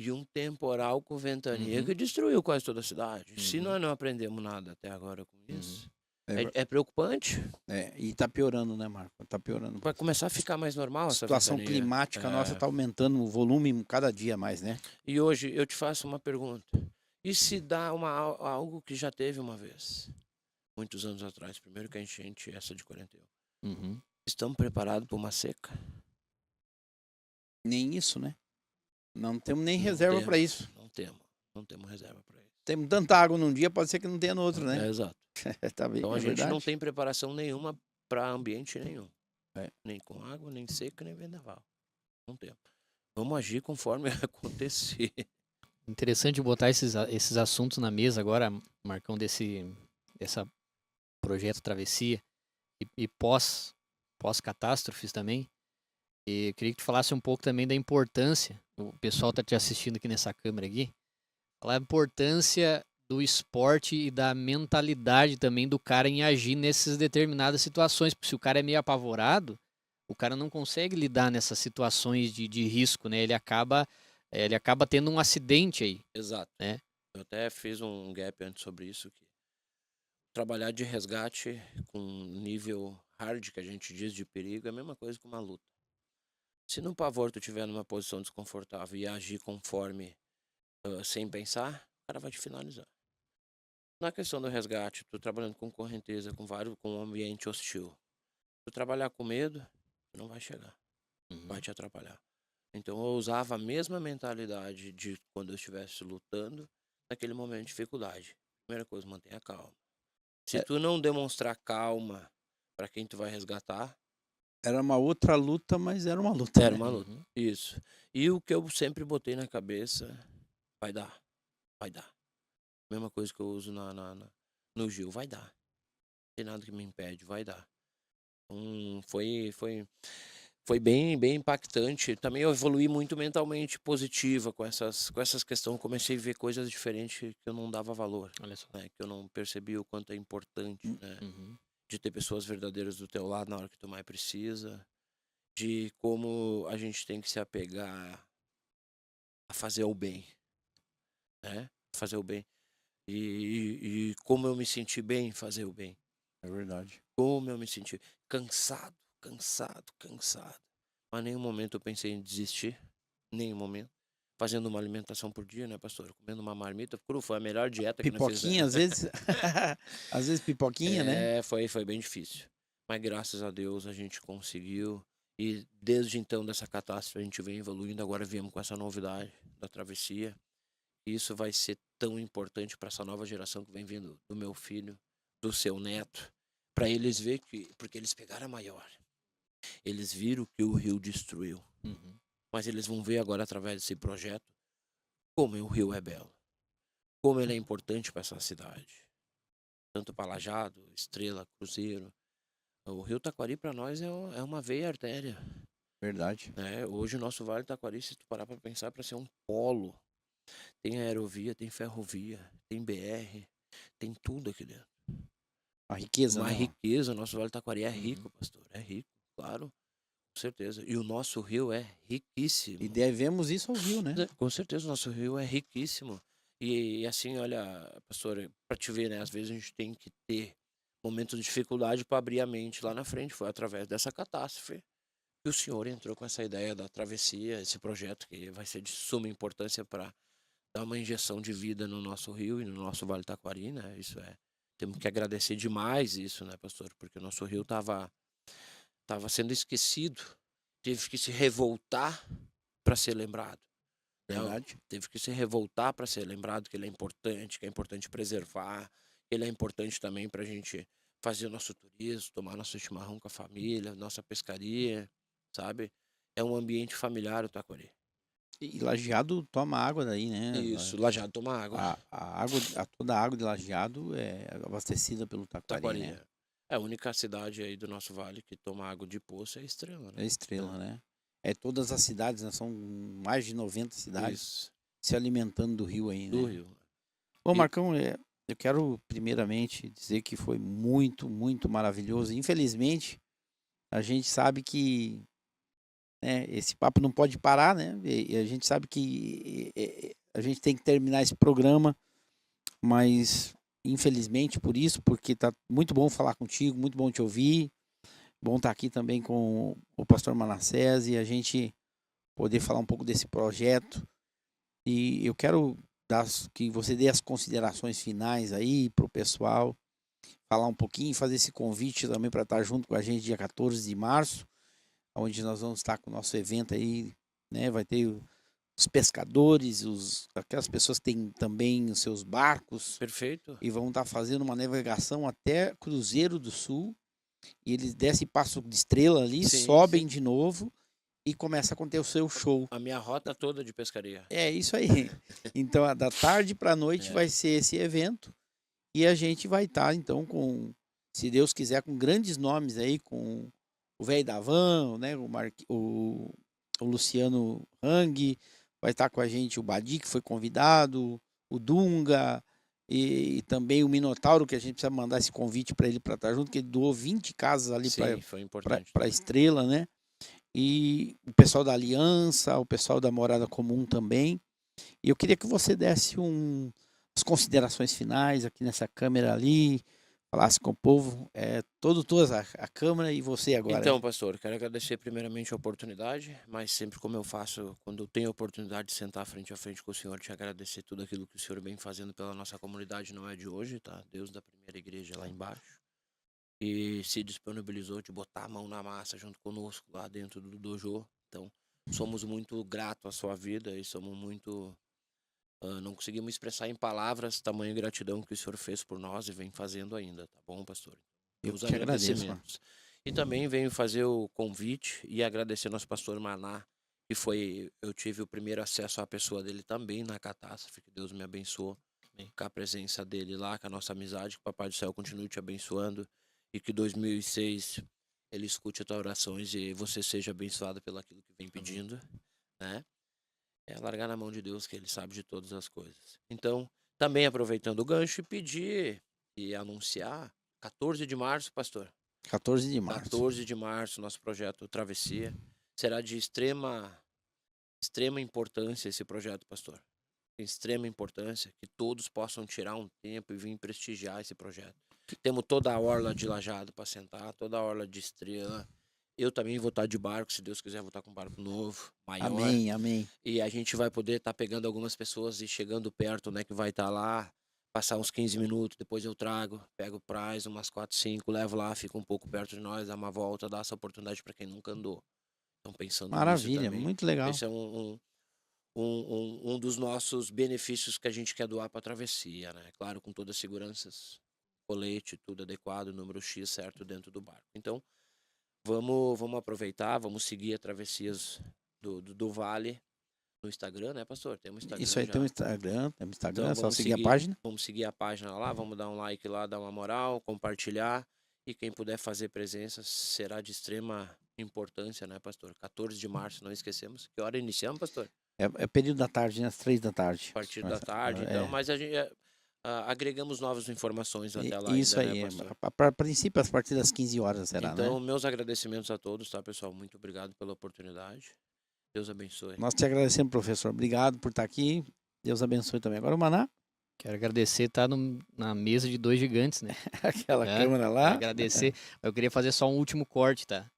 e um temporal com ventania que destruiu quase toda a cidade. Se nós não aprendemos nada até agora com isso, É preocupante. E tá piorando, né, Marco? Tá piorando. Vai começar a ficar mais normal A essa situação ventania. climática nossa tá aumentando o volume cada dia mais, né? E hoje eu te faço uma pergunta. E se dá algo que já teve uma vez? Muitos anos atrás, primeiro que a enchente, essa de 41. Uhum. Estamos preparados para uma seca? Nem isso, né? Não temos nem Não reserva para temos, isso. Não temos reserva para isso. Temos tanta água num dia, pode ser que não tenha no outro, né? Exato. Tá bem, Então a gente verdade. não tem preparação nenhuma para ambiente nenhum. É. Nem com água, nem seca, nem vendaval. Não temos. Vamos agir conforme acontecer. Interessante botar esses assuntos na mesa agora, Marcão, desse projeto Travessia e pós-catástrofes também. E eu queria que tu falasse um pouco também da importância, o pessoal tá te assistindo aqui nessa câmera aqui, falar a importância do esporte e da mentalidade também do cara em agir nessas determinadas situações. Porque se o cara é meio apavorado, o cara não consegue lidar nessas situações de risco, né? Ele acaba tendo um acidente aí. Exato. Né? Eu até fiz um gap antes sobre isso. Que trabalhar de resgate com nível hard, que a gente diz, de perigo, é a mesma coisa que uma luta. Se no pavor tu estiver numa posição desconfortável e agir conforme, sem pensar, o cara vai te finalizar. Na questão do resgate, tu trabalhando com correnteza, com um ambiente hostil, tu trabalhar com medo, tu não vai chegar, vai te atrapalhar. Então eu usava a mesma mentalidade de quando eu estivesse lutando, naquele momento de dificuldade. Primeira coisa, mantenha calma. Se tu não demonstrar calma para quem tu vai resgatar, era uma outra luta, mas era uma luta. Era né? uma luta. Isso. E o que eu sempre botei na cabeça, vai dar. Vai dar. Mesma coisa que eu uso no Gil, vai dar. Não tem nada que me impede, vai dar. Foi bem impactante. Também eu evoluí muito mentalmente positiva com essas questões. Comecei a ver coisas diferentes que eu não dava valor. Olha só. Né? Que eu não percebi o quanto é importante, né? De ter pessoas verdadeiras do teu lado na hora que tu mais precisa. De como a gente tem que se apegar a fazer o bem, né? Fazer o bem. E como eu me senti bem em fazer o bem. É verdade. Como eu me senti cansado. Mas nenhum momento eu pensei em desistir. Nenhum momento. Fazendo uma alimentação por dia, né, pastor? Comendo uma marmita cru, foi a melhor dieta que nós Pipoquinha, às vezes. Às vezes pipoquinha, né? Foi bem difícil. Mas graças a Deus a gente conseguiu. E desde então dessa catástrofe a gente vem evoluindo. Agora viemos com essa novidade da travessia. E isso vai ser tão importante para essa nova geração que vem vindo do meu filho, do seu neto. Para eles verem que... Porque eles pegaram a maior. Eles viram que o rio destruiu. Mas eles vão ver agora através desse projeto como o rio é belo. Como ele é importante para essa cidade. Tanto para Lajado, Estrela, Cruzeiro. O rio Taquari para nós é uma veia artéria. Verdade. Hoje o nosso Vale Taquari, se tu parar para pensar, para ser um polo. Tem aerovia, tem ferrovia, tem BR, tem tudo aqui dentro. A riqueza, Uma né? riqueza, o nosso Vale Taquari é rico, pastor. É rico, claro. Com certeza. E o nosso rio é riquíssimo. E devemos isso ao rio, né? Com certeza, o nosso rio é riquíssimo. E assim, olha, pastor, para te ver, né? Às vezes a gente tem que ter momentos de dificuldade para abrir a mente lá na frente. Foi através dessa catástrofe que o senhor entrou com essa ideia da travessia, esse projeto que vai ser de suma importância para dar uma injeção de vida no nosso rio e no nosso Vale Taquari, né? Temos que agradecer demais isso, né, pastor? Porque o nosso rio estava sendo esquecido, teve que se revoltar para ser lembrado. Verdade. Teve que se revoltar para ser lembrado que ele é importante, que é importante preservar, que ele é importante também para a gente fazer o nosso turismo, tomar nosso chimarrão com a família, nossa pescaria, sabe? É um ambiente familiar o Taquari. E Lajeado toma água daí, né? Isso, Lajeado toma água. Toda a água de Lajeado é abastecida pelo Taquari, né? É a única cidade aí do nosso vale que toma água de poço, é Estrela, né? É Estrela, né? Todas as cidades, né? São mais de 90 cidades se alimentando do rio aí, né? Do rio. Bom, Marcão, eu quero primeiramente dizer que foi muito, muito maravilhoso. Infelizmente, a gente sabe que esse papo não pode parar, né? E a gente sabe que a gente tem que terminar esse programa, mas infelizmente por isso, porque tá muito bom falar contigo, muito bom te ouvir. Bom estar aqui também com o pastor Manassés e a gente poder falar um pouco desse projeto. E eu quero que você dê as considerações finais aí para o pessoal, falar um pouquinho, fazer esse convite também para estar junto com a gente dia 14 de março, onde nós vamos estar com o nosso evento aí, né? Vai ter os pescadores, aquelas pessoas que têm também os seus barcos Perfeito. e vão estar fazendo uma navegação até Cruzeiro do Sul. E eles descem Passo de Estrela ali, Sim, sobem sim. de novo e começa a acontecer o seu show. A minha rota toda de pescaria. É isso aí. Então, da tarde para a noite É. vai ser esse evento e a gente vai estar, então, se Deus quiser, com grandes nomes aí, com o velho da Van, né, o Luciano Hang, vai estar com a gente o Badi, que foi convidado, o Dunga, e também o Minotauro, que a gente precisa mandar esse convite para ele para estar junto, que ele doou 20 casas ali Sim, foi importante. para a Estrela, né? E o pessoal da Aliança, o pessoal da Morada Comum também. E eu queria que você desse as considerações finais aqui nessa câmera ali, falasse com o povo, todas a câmera e você agora. Então, pastor, quero agradecer primeiramente a oportunidade, mas sempre como eu faço, quando eu tenho a oportunidade de sentar frente a frente com o senhor, te agradecer tudo aquilo que o senhor vem fazendo pela nossa comunidade, não é de hoje, tá? Deus da primeira igreja lá embaixo. E se disponibilizou de botar a mão na massa junto conosco lá dentro do dojo. Então, somos muito gratos à sua vida e somos muito... não conseguimos expressar em palavras tamanha gratidão que o senhor fez por nós e vem fazendo ainda, tá bom, pastor? Eu Os te agradeço, agradecimentos. E também venho fazer o convite e agradecer nosso pastor Maná, que eu tive o primeiro acesso à pessoa dele também na catástrofe, que Deus me abençoou com a presença dele lá, com a nossa amizade, que o Papai do Céu continue te abençoando e que 2006 ele escute as tuas orações e você seja abençoado pelo aquilo que vem pedindo, né? É largar na mão de Deus, que ele sabe de todas as coisas. Então, também aproveitando o gancho e pedir e anunciar 14 de março, pastor. 14 de março. 14 de março, nosso projeto Travessia. Será de extrema importância esse projeto, pastor. Tem extrema importância que todos possam tirar um tempo e vir prestigiar esse projeto. Temos toda a orla de Lajado para sentar, toda a orla de Estrela. Eu também vou estar de barco, se Deus quiser, vou estar com um barco novo, maior. Amém, amém. E a gente vai poder estar pegando algumas pessoas e chegando perto, né, que vai estar lá, passar uns 15 minutos, depois eu pego o prize, umas 4, 5, levo lá, fica um pouco perto de nós, dá uma volta, dá essa oportunidade para quem nunca andou. Então, pensando nisso Maravilha, também. muito legal. Esse é um dos nossos benefícios que a gente quer doar para a travessia, né? Claro, com todas as seguranças, colete, tudo adequado, número X certo dentro do barco. Então, vamos aproveitar, vamos seguir a travessias do Vale no Instagram, né, pastor? Temos Instagram. Isso aí já. tem um Instagram, Então, é só seguir a página. Vamos seguir a página lá, vamos dar um like lá, dar uma moral, compartilhar. E quem puder fazer presença será de extrema importância, né, pastor? 14 de março, não esquecemos. Que hora iniciamos, pastor? É período da tarde, né? Às 3 da tarde. A partir da tarde, então. Mas a gente agregamos novas informações até lá. Isso ainda, aí, né, pastor? a princípio, a partir das 15 horas será, Então, né? meus agradecimentos a todos, tá, pessoal? Muito obrigado pela oportunidade. Deus abençoe. Nós te agradecemos, professor. Obrigado por estar aqui. Deus abençoe também. Agora o Maná, Quero agradecer estar na mesa de dois gigantes, né? aquela É, câmera lá. Agradecer. Eu queria fazer só um último corte, tá?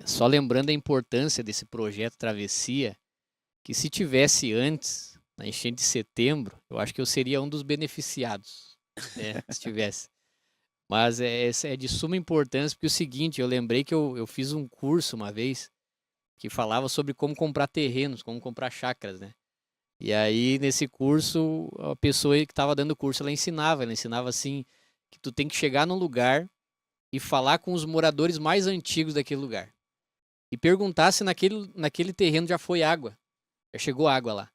Só lembrando a importância desse projeto Travessia, que se tivesse antes, na enchente de setembro, eu acho que eu seria um dos beneficiados, né? Se tivesse. Mas é de suma importância, porque é o seguinte, eu lembrei que eu fiz um curso uma vez que falava sobre como comprar terrenos, como comprar chácaras, né? E aí, nesse curso, a pessoa que estava dando o curso, ela ensinava assim, que tu tem que chegar num lugar e falar com os moradores mais antigos daquele lugar. E perguntar se naquele terreno já foi água, já chegou água lá.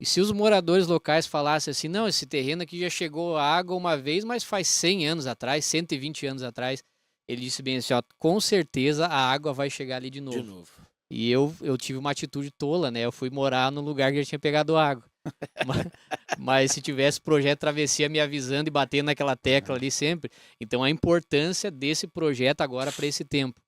E se os moradores locais falassem assim, não, esse terreno aqui já chegou água uma vez, mas faz 100 anos atrás, 120 anos atrás, ele disse bem assim, ó, com certeza a água vai chegar ali de novo. De novo. E eu tive uma atitude tola, né? Eu fui morar no lugar que já tinha pegado água. Mas se tivesse projeto Travessia me avisando e batendo naquela tecla ali sempre. Então a importância desse projeto agora para esse tempo.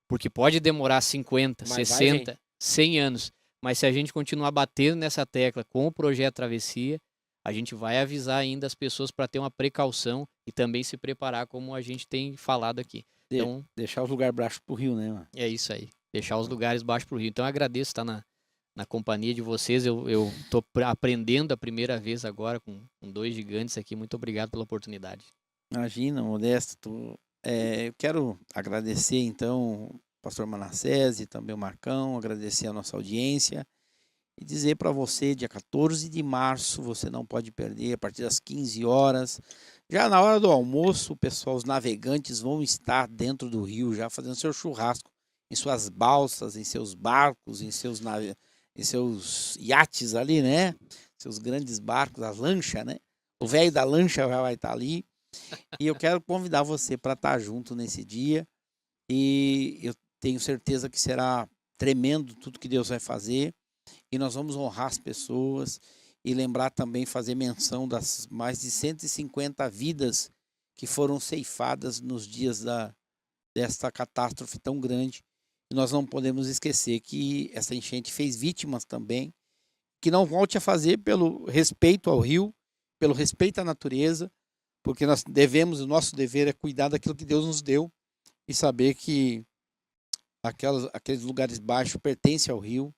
Porque pode demorar 50, Mas 60, 100 anos. Mas se a gente continuar batendo nessa tecla com o projeto Travessia, a gente vai avisar ainda as pessoas para ter uma precaução e também se preparar como a gente tem falado aqui. Então, Deixar os lugares baixos pro rio, né, mano? é isso aí. Deixar os lugares baixos pro rio. Então, eu agradeço estar na companhia de vocês. Eu tô aprendendo a primeira vez agora com 2 gigantes aqui. Muito obrigado pela oportunidade. Imagina, Modesto. Eu quero agradecer, então, o pastor Manassés e também o Marcão, agradecer a nossa audiência e dizer para você, dia 14 de março, você não pode perder, a partir das 15 horas. Já na hora do almoço, o pessoal, os navegantes vão estar dentro do rio, já fazendo seu churrasco, em suas balsas, em seus barcos, em seus iates ali, né? Seus grandes barcos, as lanchas, né? O velho da lancha já vai estar ali. E eu quero convidar você para estar junto nesse dia. E eu tenho certeza que será tremendo tudo que Deus vai fazer. E nós vamos honrar as pessoas e lembrar também, fazer menção das mais de 150 vidas que foram ceifadas nos dias desta catástrofe tão grande. E nós não podemos esquecer que essa enchente fez vítimas também, que não volte a fazer pelo respeito ao rio, pelo respeito à natureza, porque nós devemos, o nosso dever é cuidar daquilo que Deus nos deu e saber que aqueles lugares baixos pertencem ao rio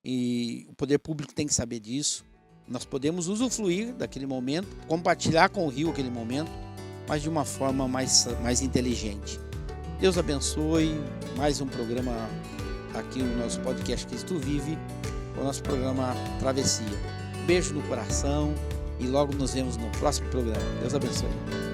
e o poder público tem que saber disso. Nós podemos usufruir daquele momento, compartilhar com o rio aquele momento, mas de uma forma mais inteligente. Deus abençoe. Mais um programa aqui no nosso podcast Cristo Vive, o nosso programa Travessia. Beijo no coração e logo nos vemos no próximo programa. Deus abençoe.